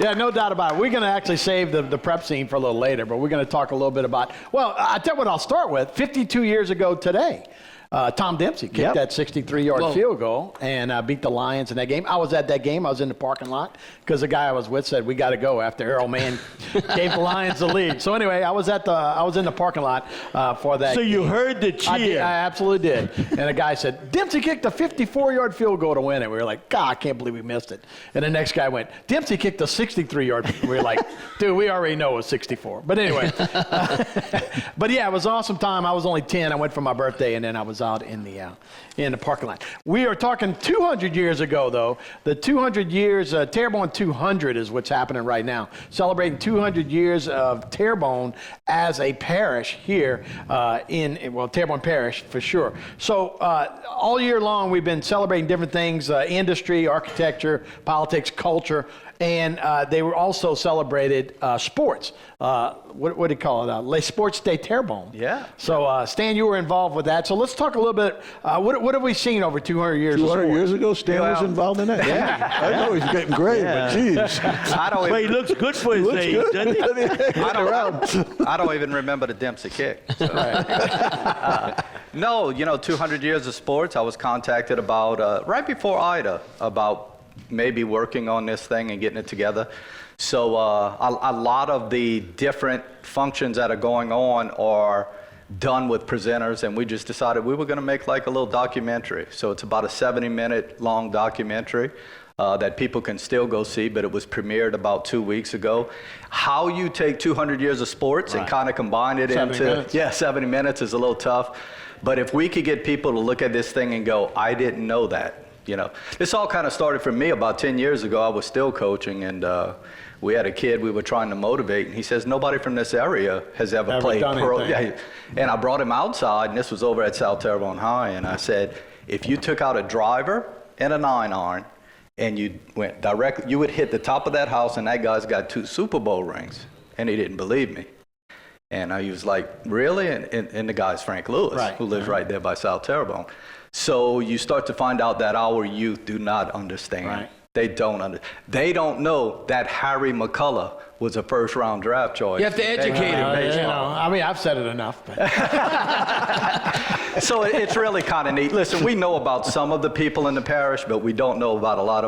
Yeah, no doubt about it. We're going to actually save the prep scene for a little later, but we're going to talk a little bit about, well, I'll tell you what I'll start with. 52 years ago today, Tom Dempsey kicked that 63-yard field goal and beat the Lions in that game. I was at that game. I was in the parking lot because the guy I was with said, we got to go after Errol Mann gave the Lions the lead. So anyway, I was in the parking lot for that So game. you heard the cheer. I absolutely did. And the guy said, Dempsey kicked a 54-yard field goal to win it. We were like, God, I can't believe we missed it. And the next guy went, Dempsey kicked a 63-yard. We were like, dude, we already know it was 64. But anyway. But yeah, it was an awesome time. I was only 10. I went for my birthday, and then I was out in the parking lot. We are talking 200 years ago, though. The 200 years, Terrebonne 200 is what's happening right now. Celebrating 200 years of Terrebonne as a parish here Terrebonne Parish for sure. So all year long, we've been celebrating different things, industry, architecture, politics, culture, and they were also celebrated sports. What do you call it? Les Sports de Terrebonne. Yeah. So, Stan, you were involved with that. So let's talk a little bit. What have we seen over 200 years? 200 years ago, Stan was involved in that? Yeah. I know he's getting great, but geez. But he looks good for his age, doesn't he? I don't even remember the Dempsey kick. So. No, 200 years of sports. I was contacted about, right before Ida, about maybe working on this thing and getting it together. So a lot of the different functions that are going on are done with presenters, and we just decided we were going to make like a little documentary. So it's about a 70-minute long documentary that people can still go see, but it was premiered about 2 weeks ago. How you take 200 years of sports and kind of combine it 70 into, minutes. 70 minutes is a little tough. But if we could get people to look at this thing and go, I didn't know that. This all kind of started for me about 10 years ago. I was still coaching, and we had a kid we were trying to motivate, and he says, nobody from this area has ever played pro. Yeah. And I brought him outside, and this was over at South Terrebonne High, and I said, if you took out a driver and a 9-iron, and you went directly, you would hit the top of that house, and that guy's got 2 Super Bowl rings. And he didn't believe me. And he was like, really? And the guy's Frank Lewis, who lives right there by South Terrebonne. So you start to find out that our youth do not understand. Right. They don't know that Harry McCullough was a first-round draft choice. You have to educate him. I've said it enough. But. So it's really kind of neat. Listen, we know about some of the people in the parish, but we don't know about a lot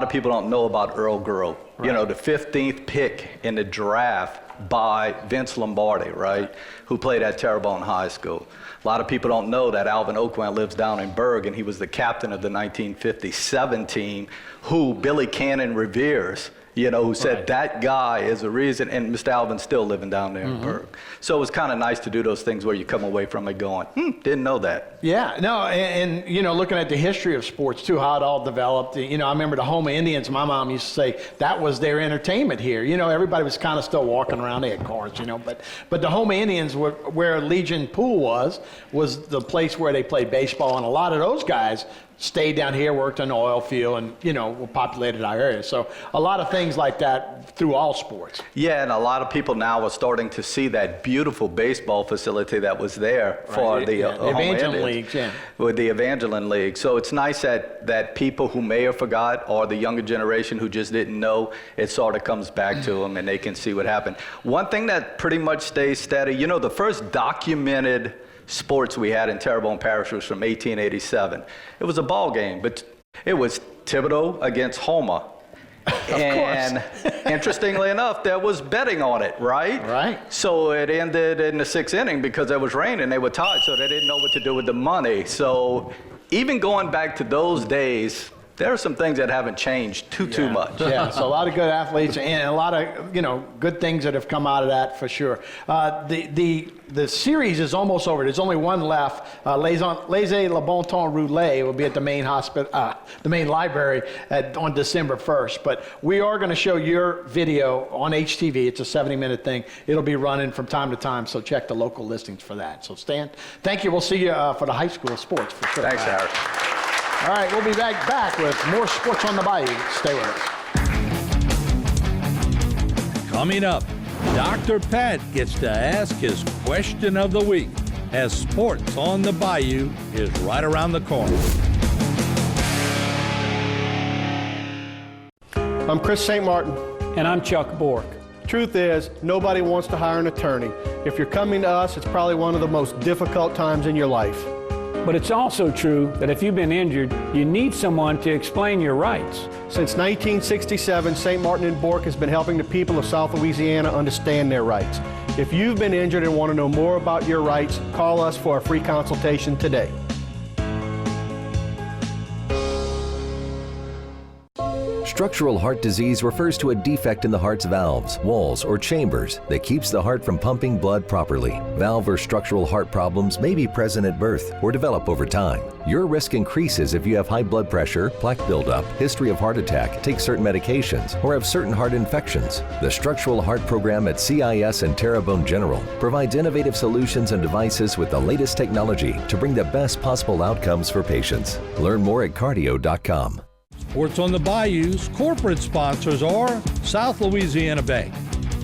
of people don't know about Earl Gurrow. Right. The 15th pick in the draft by Vince Lombardi, right, who played at Terrebonne High School. A lot of people don't know that Alvin Oakwan lives down in Berg, and he was the captain of the 1957 team, who Billy Cannon reveres, who said that guy is a reason, and Mr. Alvin's still living down there in Berg. So it was kind of nice to do those things where you come away from it going, didn't know that. Yeah, no, and looking at the history of sports too, how it all developed. I remember the Houma Indians, my mom used to say that was their entertainment here. Everybody was kind of still walking around, they had cars, but the Houma Indians, where Legion Pool was the place where they played baseball, and a lot of those guys stayed down here, worked on the oil field, and, populated our area. So a lot of things like that through all sports. Yeah, and a lot of people now are starting to see that beautiful baseball facility that was there for the Evangeline Leagues, with the Evangeline League. So it's nice that people who may have forgot, or the younger generation who just didn't know, it sort of comes back to them and they can see what happened. One thing that pretty much stays steady, the first documented sports we had in Terrebonne Parish was from 1887. It was a ball game, but it was Thibodeau against Homer. And interestingly enough, there was betting on it, right? Right. So it ended in the 6th inning because it was raining. They were tired, so they didn't know what to do with the money. So even going back to those days, there are some things that haven't changed too much. Yeah, so a lot of good athletes and a lot of good things that have come out of that for sure. The series is almost over. There's only one left. Laissez Le Bon Temps Rouler will be at the main the main library on December 1st. But we are going to show your video on HTV. It's a 70-minute thing. It'll be running from time to time, so check the local listings for that. So Stan, thank you. We'll see you for the high school sports for sure. Thanks, Harry. All right, we'll be back with more Sports on the Bayou. Stay with us. Coming up, Dr. Pat gets to ask his question of the week as Sports on the Bayou is right around the corner. I'm Chris St. Martin. And I'm Chuck Bork. Truth is, nobody wants to hire an attorney. If you're coming to us, it's probably one of the most difficult times in your life. But it's also true that if you've been injured, you need someone to explain your rights. Since 1967, St. Martin and Bork has been helping the people of South Louisiana understand their rights. If you've been injured and want to know more about your rights, call us for a free consultation today. Structural heart disease refers to a defect in the heart's valves, walls, or chambers that keeps the heart from pumping blood properly. Valve or structural heart problems may be present at birth or develop over time. Your risk increases if you have high blood pressure, plaque buildup, history of heart attack, take certain medications, or have certain heart infections. The Structural Heart Program at CIS and Terrebonne General provides innovative solutions and devices with the latest technology to bring the best possible outcomes for patients. Learn more at cardio.com. Sports on the Bayou's corporate sponsors are South Louisiana Bank,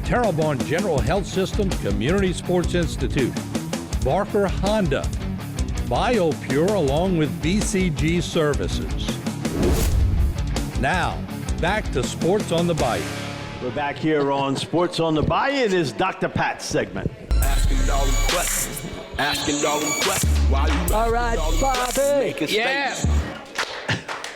Terrebonne General Health System Community Sports Institute, Barker Honda, BioPure along with BCG Services. Now, back to Sports on the Bayou. We're back here on Sports on the Bayou. It is Dr. Pat's segment. Asking all them questions. Asking all them questions. Why you all right, Bobby. Yeah.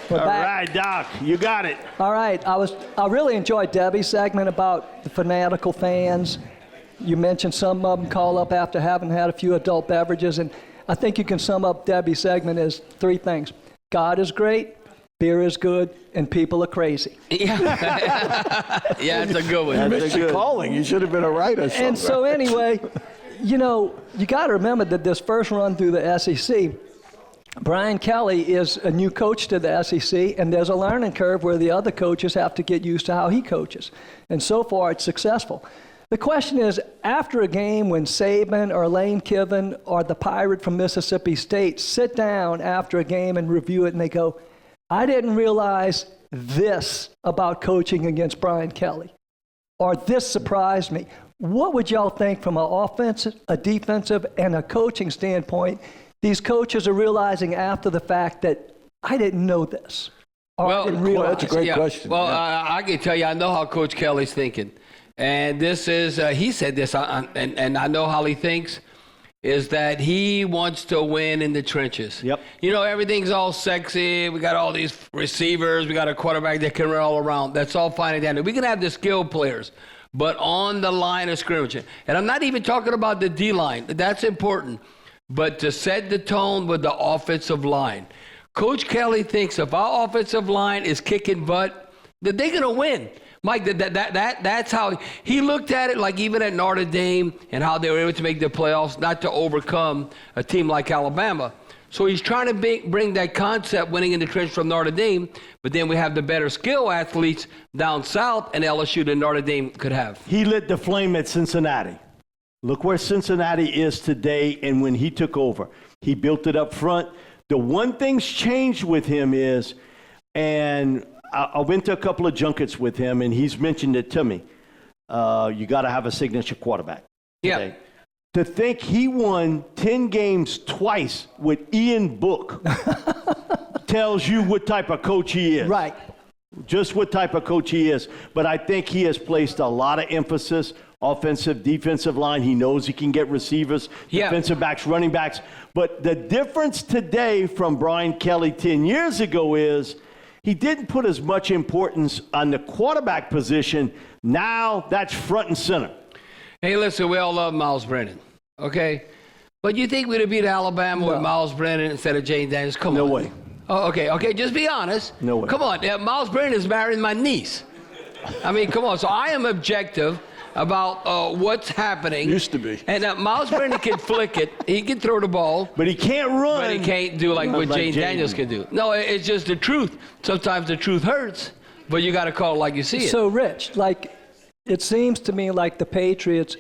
We're All back. right, Doc, you got it. All right, I really enjoyed Debbie's segment about the fanatical fans. You mentioned some of them call up after having had a few adult beverages, and I think you can sum up Debbie's segment as 3 things. God is great, beer is good, and people are crazy. Yeah, it's a good one. You missed your calling. You should have been a writer. And so anyway, you got to remember that this first run through the SEC, Brian Kelly is a new coach to the SEC, and there's a learning curve where the other coaches have to get used to how he coaches. And so far, it's successful. The question is, after a game when Saban or Lane Kiffin or the Pirate from Mississippi State sit down after a game and review it, and they go, I didn't realize this about coaching against Brian Kelly, or this surprised me. What would y'all think from an offensive, a defensive, and a coaching standpoint? These coaches are realizing after the fact that I didn't know this. I didn't realize. That's a great question. Well, I can tell you, I know how Coach Kelly's thinking. And this is, he said this, and I know how he thinks, is that he wants to win in the trenches. Yep. Everything's all sexy. We got all these receivers. We got a quarterback that can run all around. That's all fine and dandy. We can have the skilled players, but on the line of scrimmage. And I'm not even talking about the D-line. That's important. But to set the tone with the offensive line. Coach Kelly thinks if our offensive line is kicking butt, that they're going to win. Mike, that's how he looked at it, like even at Notre Dame and how they were able to make the playoffs, not to overcome a team like Alabama. So he's trying to bring that concept, winning in the trench, from Notre Dame, but then we have the better skill athletes down south and LSU than Notre Dame could have. He lit the flame at Cincinnati. Look where Cincinnati is today and when he took over. He built it up front. The one thing's changed with him is, and I went to a couple of junkets with him, and he's mentioned it to me. You got to have a signature quarterback. Yeah. To think he won 10 games twice with Ian Book tells you what type of coach he is. Right. Just what type of coach he is. But I think he has placed a lot of emphasis, offensive, defensive line. He knows he can get receivers, defensive backs, running backs. But the difference today from Brian Kelly 10 years ago is he didn't put as much importance on the quarterback position. Now that's front and center. Hey, listen, we all love Miles Brennan, okay? But you think we'd have beat Alabama with Miles Brennan instead of Jane Daniels? Come on. No way. Oh, okay, just be honest. No way. Come on, Miles Brennan is marrying my niece. I mean, come on. So I am objective about what's happening. Used to be. And Miles Brennan can flick it. He can throw the ball. But he can't run. But he can't do like what Jane Daniels can do. No, it's just the truth. Sometimes the truth hurts, but you got to call it like you see it. So, Rich, it seems to me like the Patriots,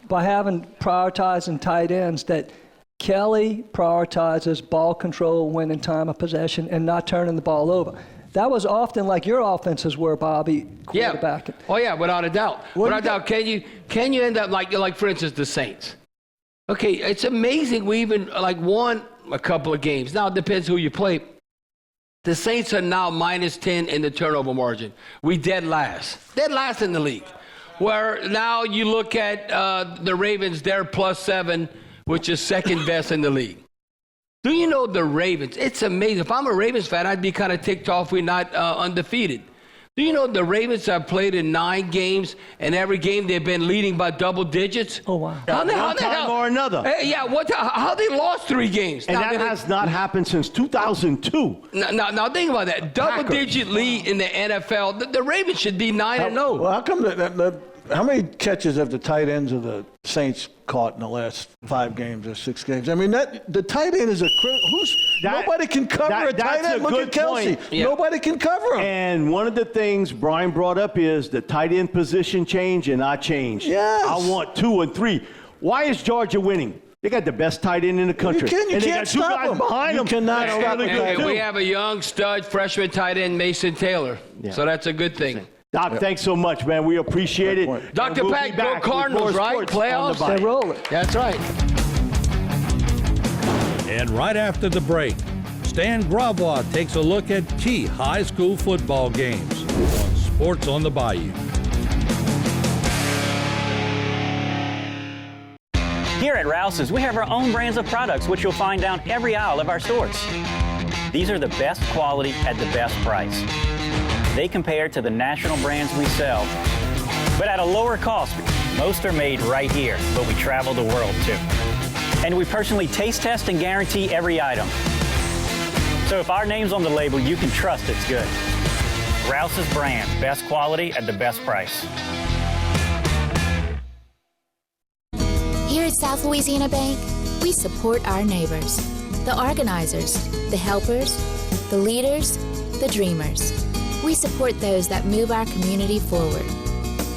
by prioritizing tight ends, that Kelly prioritizes ball control, winning time of possession, and not turning the ball over. That was often like your offenses were, Bobby, quarterbacking. Yeah. Oh, yeah, without a doubt. Without a doubt. Can you end up like, for instance, the Saints? Okay, it's amazing we even, won a couple of games. Now, it depends who you play. The Saints are now -10 in the turnover margin. We dead last. Dead last in the league. Where now you look at the Ravens, they're +7, which is second best in the league. Do you know the Ravens? It's amazing. If I'm a Ravens fan, I'd be kind of ticked off we're not undefeated. Do you know the Ravens have played in 9 games, and every game they've been leading by double digits? Oh, wow. How the hell? Or another. How they lost 3 games? And that has not happened since 2002. Now think about that. Double-digit lead in the NFL. The Ravens should be 9-0. Well, how come how many catches have the tight ends of the Saints caught in the last 5 games or 6 games? I mean, the tight end is nobody can cover a tight end. Look at Kelsey. Yeah. Nobody can cover him. And one of the things Brian brought up is the tight end position change and I change. Yes. I want 2 and 3. Why is Georgia winning? They got the best tight end in the country. You can't stop them. Behind them. Cannot stop them. We have a young stud freshman tight end, Mason Taylor. Yeah. So that's a good thing. Doc, thanks so much, man. We appreciate it. Dr. Pat, go Cardinals, right? Playoffs. They roll it. That's right. And right after the break, Stan Gravois takes a look at key high school football games on Sports on the Bayou. Here at Rouse's, we have our own brands of products, which you'll find down every aisle of our stores. These are the best quality at the best price. They compare to the national brands we sell, but at a lower cost. Most are made right here, but we travel the world too. And we personally taste test and guarantee every item. So if our name's on the label, you can trust it's good. Rouse's brand, best quality at the best price. Here at South Louisiana Bank, we support our neighbors, the organizers, the helpers, the leaders, the dreamers. We support those that move our community forward.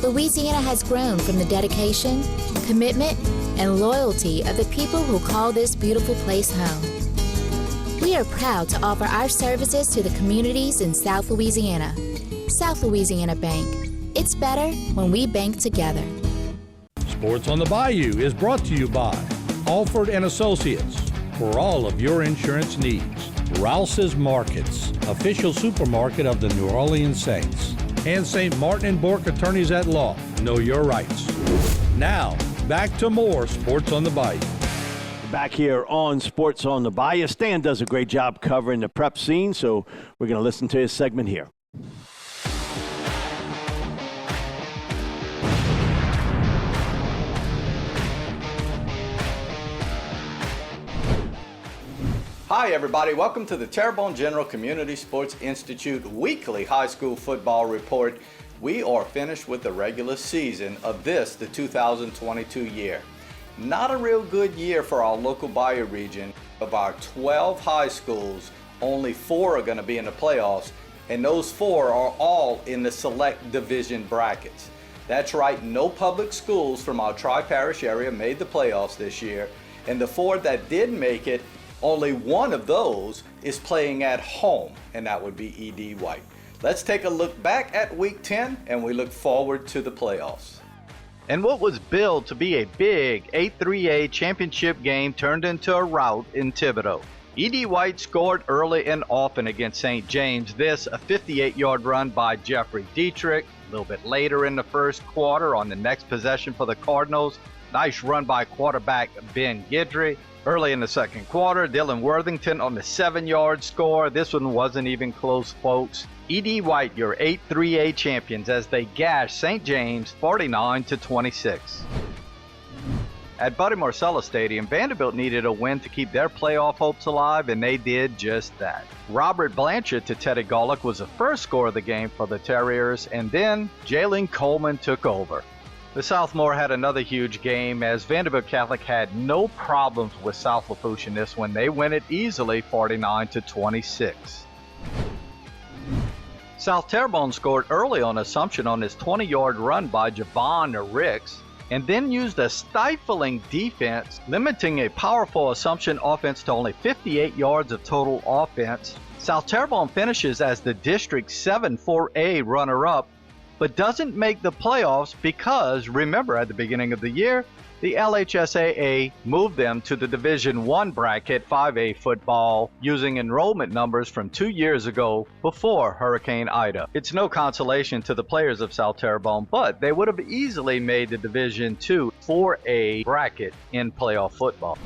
Louisiana has grown from the dedication, commitment, and loyalty of the people who call this beautiful place home. We are proud to offer our services to the communities in South Louisiana. South Louisiana Bank. It's better when we bank together. Sports on the Bayou is brought to you by Alford & Associates for all of your insurance needs. Rouse's Markets, official supermarket of the New Orleans Saints. And St. Martin & Bourke Attorneys at Law. Know your rights. Now, back to more Sports on the Bayou. Back here on Sports on the Bayou. Stan does a great job covering the prep scene, so we're going to listen to his segment here. Hi everybody, welcome to the Terrebonne General Community Sports Institute weekly high school football report. We are finished with the regular season of the 2022 year. Not a real good year for our local Bayou region. Of our 12 high schools, only 4 are going to be in the playoffs, and those 4 are all in the select division brackets. That's right, no public schools from our tri-parish area made the playoffs this year, and the 4 that did make it Only one of those is playing at home, and that would be E.D. White. Let's take a look back at Week 10, and we look forward to the playoffs. And what was billed to be a big 8-3A championship game turned into a rout in Thibodaux. E.D. White scored early and often against St. James. This, a 58-yard run by Jeffrey Dietrich. A little bit later in the first quarter, on the next possession for the Cardinals, nice run by quarterback Ben Guidry. Early in the second quarter, Dylan Worthington on the 7-yard score. This one wasn't even close, folks. E.D. White, your 8-3A champions, as they gash St. James 49-26. At Buddy Marcellus Stadium, Vanderbilt needed a win to keep their playoff hopes alive, and they did just that. Robert Blanchard to Teddy Golick was the first score of the game for the Terriers, and then Jalen Coleman took over. The Southmore had another huge game, as Vanderbilt Catholic had no problems with South Lafourche in this one. They win it easily, 49-26. South Terrebonne scored early on Assumption on his 20-yard run by Javon Ricks, and then used a stifling defense, limiting a powerful Assumption offense to only 58 yards of total offense. South Terrebonne finishes as the District 7 4A runner-up, but doesn't make the playoffs because, remember, at the beginning of the year, the LHSAA moved them to the Division I bracket 5A football using enrollment numbers from 2 years ago before Hurricane Ida. It's no consolation to the players of South Terrebonne, but they would have easily made the Division II 4A bracket in playoff football.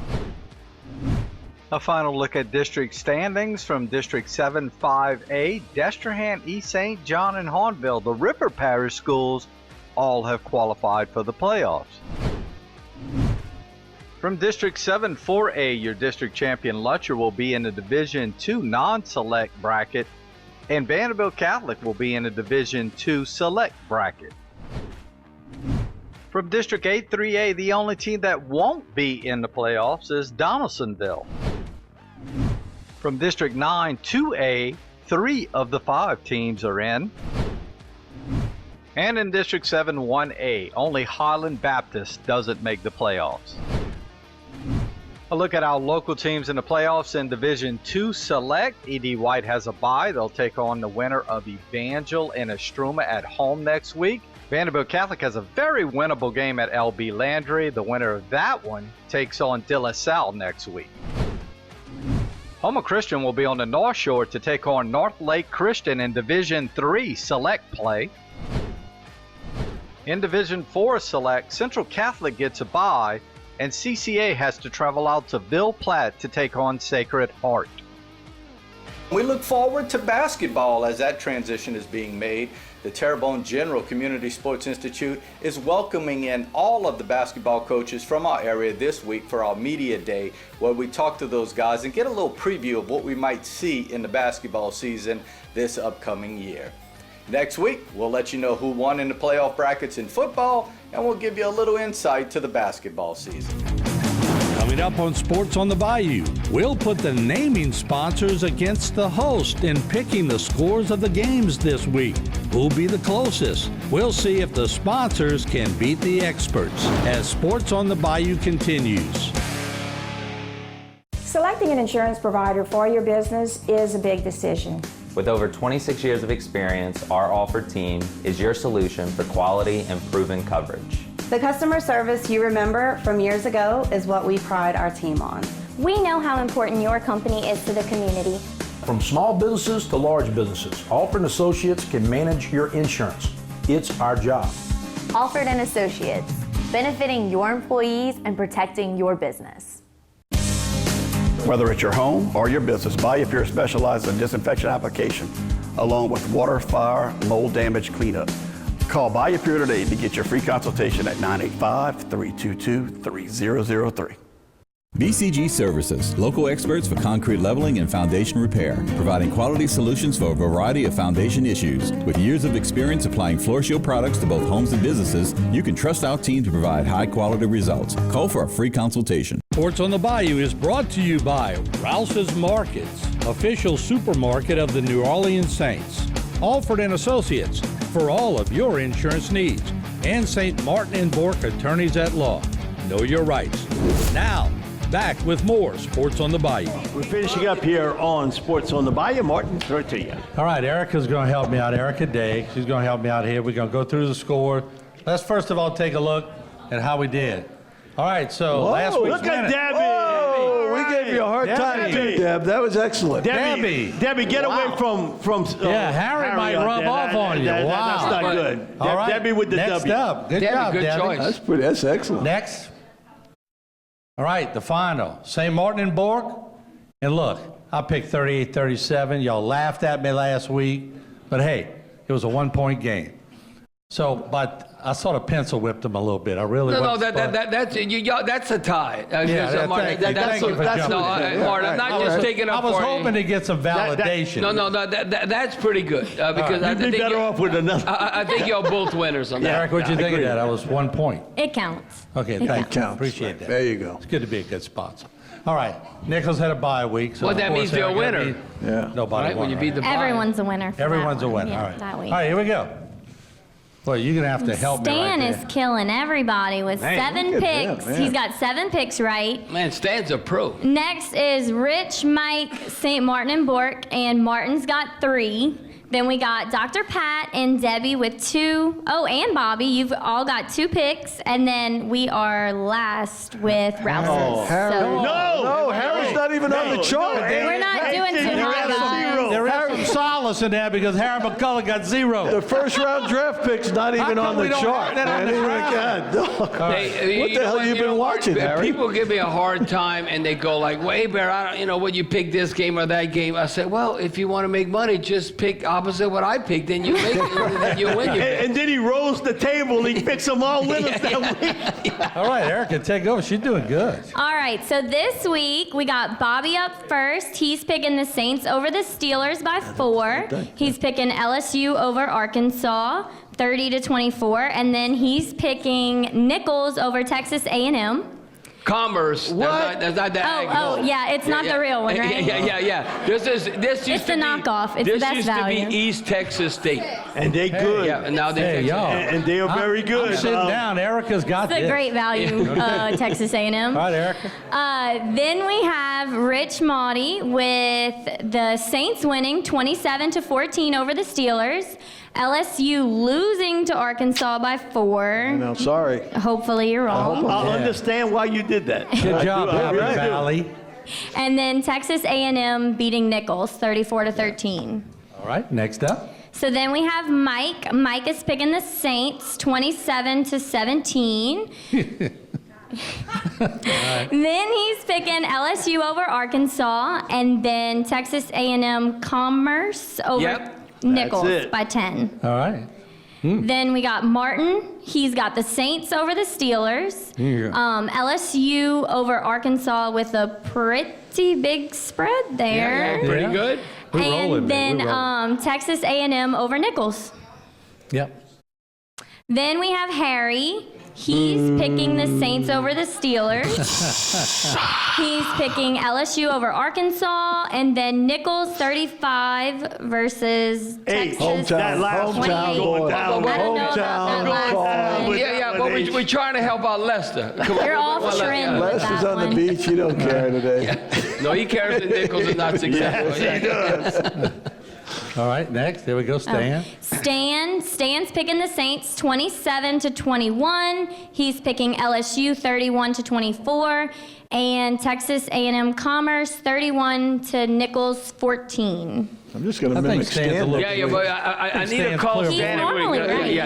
A final look at district standings from District 7 5A. Destrehan, East St. John, and Hahnville, the River Parish schools, all have qualified for the playoffs. From District 7 4A, your district champion Lutcher will be in the Division II non-select bracket, and Vanderbilt Catholic will be in the Division II select bracket. From District 8 3A, the only team that won't be in the playoffs is Donaldsonville. From District 9 2A, 3 of the 5 teams are in. And in District 7 1A, only Highland Baptist doesn't make the playoffs. A look at our local teams in the playoffs in Division II Select. E.D. White has a bye. They'll take on the winner of Evangel and Estruma at home next week. Vanderbilt Catholic has a very winnable game at L.B. Landry. The winner of that one takes on De La Salle next week. Houma Christian will be on the North Shore to take on North Lake Christian in Division III Select play. In Division IV Select, Central Catholic gets a bye, and CCA has to travel out to Ville Platte to take on Sacred Heart. We look forward to basketball as that transition is being made. The Terrebonne General Community Sports Institute is welcoming in all of the basketball coaches from our area this week for our media day, where we talk to those guys and get a little preview of what we might see in the basketball season this upcoming year. Next week, we'll let you know who won in the playoff brackets in football, and we'll give you a little insight to the basketball season. Coming up on Sports on the Bayou, we'll put the naming sponsors against the host in picking the scores of the games this week. Who'll be the closest? We'll see if the sponsors can beat the experts as Sports on the Bayou continues. Selecting an insurance provider for your business is a big decision. With over 26 years of experience, our Alford team is your solution for quality and proven coverage. The customer service you remember from years ago is what we pride our team on. We know how important your company is to the community. From small businesses to large businesses, Alford & Associates can manage your insurance. It's our job. Alford & Associates, benefiting your employees and protecting your business. Whether it's your home or your business, Bayou Pure specializes in disinfection application, along with water, fire, mold damage cleanup. Call Bayou Pure today to get your free consultation at 985-322-3003. BCG Services, local experts for concrete leveling and foundation repair, providing quality solutions for a variety of foundation issues. With years of experience applying Floor Shield products to both homes and businesses, you can trust our team to provide high-quality results. Call for a free consultation. Sports on the Bayou is brought to you by Rouse's Markets, official supermarket of the New Orleans Saints. Alford & Associates, for all of your insurance needs. And St. Martin & Bork Attorneys at Law. Know your rights. Now, back with more Sports on the Bayou. We're finishing up here on Sports on the Bayou. Martin, throw it to you. All right, Erica's going to help me out. Erica Day, she's going to help me out here. We're going to go through the score. Let's first of all take a look at how we did. All right, so last week's look at winner. Debbie. Oh, we gave you a hard time too, Deb. That was excellent. Debbie, get away from Harry might rub off on you. Wow. That's not good. All right, Debbie with the next W. up. Good Debbie, job, good Debbie. choice. That's excellent. Next. All right, the final. St. Martin and Bork. And look, I picked 38-37. Y'all laughed at me last week. But hey, it was a 1-point game. So, but I sort of pencil whipped them a little bit. I really that's a tie. Thank you for jumping in. Martin, I'm not just taking up for you. I was hoping to get some validation. That's pretty good because You'd be better off with another. I think y'all both winners on that. Eric, what'd you think of that? I was 1 point. It counts. Okay, thank you. Appreciate that. There you go. It's good to be a good sponsor. All right, Nichols had a bye week. So well, that means you're a winner. Nobody right? won. When you beat the Everyone's a winner. Everyone's a winner. Yeah, all right. that week. All right, here we go. Well, you're going to have to help me Stan right is there. killing everybody with 7 picks. He's got 7 picks right. Man, Stan's a pro. Next is Rich, Mike, St. Martin, and Bork, and Martin's got 3. Then we got Dr. Pat and Debbie with 2. Oh, and Bobby. You've all got 2 picks. And then we are last with Rouse's. No, Harry's not even on the chart. We're not doing too hot, guys. There is some solace in that because Harry McCullough got 0. The first round draft pick's not even on the chart. That on the draft? What the hell have you been watching, Harry? People give me a hard time and they go like, "Well, hey, Bear, I don't, would you pick this game or that game?" I said, "Well, if you want to make money, just pick opposite what I picked, then you make it, then you win." And then he rolls the table and he picks them all winners that week. All right, Erica, take over. She's doing good. All right, so this week we got Bobby up first. He's picking the Saints over the Steelers by 4. He's picking LSU over Arkansas, 30-24, and then he's picking Nichols over Texas A&M. Commerce. What? That's not that. Oh, yeah, it's not the real one, right? Yeah. This used it's the knockoff. It's the best used value. to be East Texas State. And they good. Yeah, and now they y'all. And they are very good. I'm sitting down. Erica's got It's this. a great value, Texas A&M. All right, Erica. Then we have Rich Maudie with the Saints winning 27-14 over the Steelers. LSU losing to Arkansas by 4. No, sorry. Hopefully you're wrong. I'll understand why you did that. Good job, Happy really do. Valley. And then Texas A&M beating Nichols 34-13. All right, next up. So then we have Mike. Mike is picking the Saints 27-17. Then he's picking LSU over Arkansas, and then Texas A&M Commerce over Nichols by 10. All right. Then we got Martin. He's got the Saints over the Steelers. LSU over Arkansas with a pretty big spread there. Yeah, pretty good. And then Texas A&M over Nichols. Yep. Then we have Harry. He's picking the Saints over the Steelers. He's picking LSU over Arkansas, and then Nichols 35 versus Texas. That last one. I don't know about that last one. Yeah, but we're trying to help out Lester. Come on. You're off trend with Lester's that on the one. beach. You don't care today. No, he cares that Nichols is not successful. Yes, he does. All right, next. There we go, Stan. Stan's picking the Saints 27-21. He's picking LSU 31-24, and Texas A&M Commerce 31 to Nichols 14. I'm just going to mimic Stan. But I need to call He's Stan. normally right.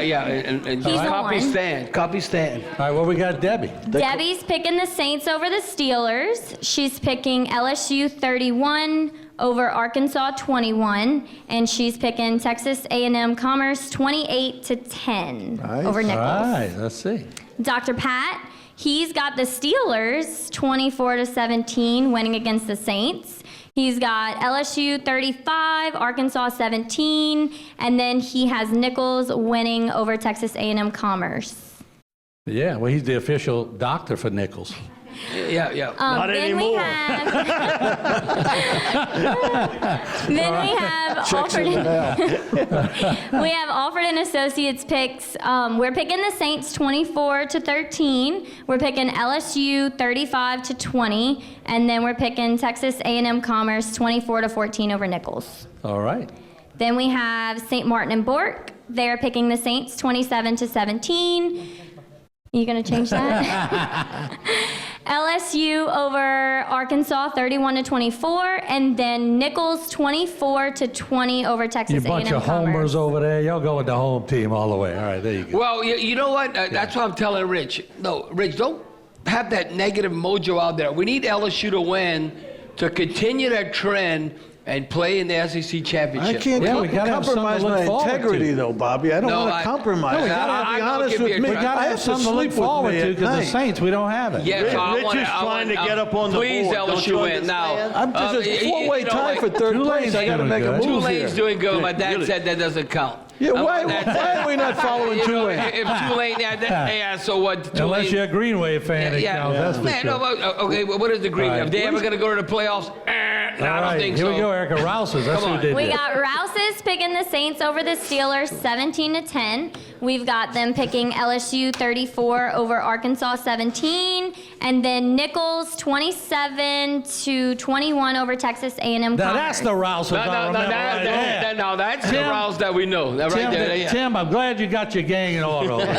And He's copy on. Stan. Copy Stan. All right, well, we got Debbie. Debbie's picking the Saints over the Steelers. She's picking LSU 31 over Arkansas 21, and she's picking Texas A&M Commerce 28-10 over Nichols. All right, let's see. Dr. Pat, he's got the Steelers 24-17 winning against the Saints. He's got LSU 35, Arkansas 17, and then he has Nichols winning over Texas A&M Commerce. Yeah, well, he's the official doctor for Nichols. Yeah. Not then anymore. We have we have Alford and Associates picks. We're picking the Saints 24-13. We're picking LSU 35-20, and then we're picking Texas A&M Commerce 24-14 over Nichols. All right. Then we have St. Martin and Bork. They're picking the Saints 27-17. You gonna change that? LSU over Arkansas 31-24, and then Nichols 24-20 over Texas You A&M bunch of Commerce. homers over there. Y'all go with the home team all the way. All right, there you go. Well, you know what? That's what I'm telling Rich. No, Rich, don't have that negative mojo out there. We need LSU to win to continue that trend and play in the SEC championship. I can't compromise my integrity, though, Bobby. I don't want to compromise. You got to be honest with me. We got to have something to look forward to because the Saints, we don't have it. Yes, Rich is trying to get up on the board. Please, LSU win. Now, I'm just a four-way tie for third place. I got to make a move here. Tulane's doing good. My dad said that doesn't count. Yeah, why are we not following Tulane? If Tulane, so what? Tulane, unless you're a Greenway fan, it counts. That's for sure. Okay, what is the Green? Right. If they ever going to go to the playoffs, I don't think so. Here we go, Erica. Rouses. That's who did We this. got Rouses picking the Saints over the Steelers 17-10. We've got them picking LSU 34 over Arkansas 17, and then Nichols 27-21 over Texas A&M Commerce. Now that's the Rouses I remember right there. No, that's the Rouse that we know. That right there. Yeah. Tim, I'm glad you got your gang in order. Over there.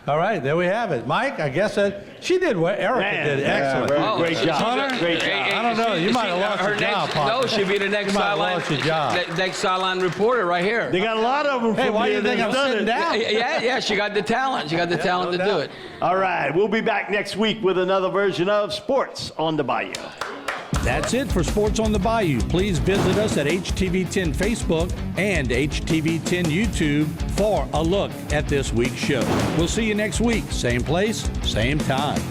All right, there we have it. Mike, I guess she did what Erica did. Excellent. Great job. Hunter? Great job. I don't know. You might have lost your job, partner. No, she'll be the next You might have sideline. lost your job. Next sideline reporter right here. They got a lot of them. Hey, why do you think I'm sitting down? Yeah, she got the talent. She got the talent to do it. All right, we'll be back next week with another version of Sports on the Bayou. That's it for Sports on the Bayou. Please visit us at HTV10 Facebook and HTV10 YouTube for a look at this week's show. We'll see you next week. Same place, same time.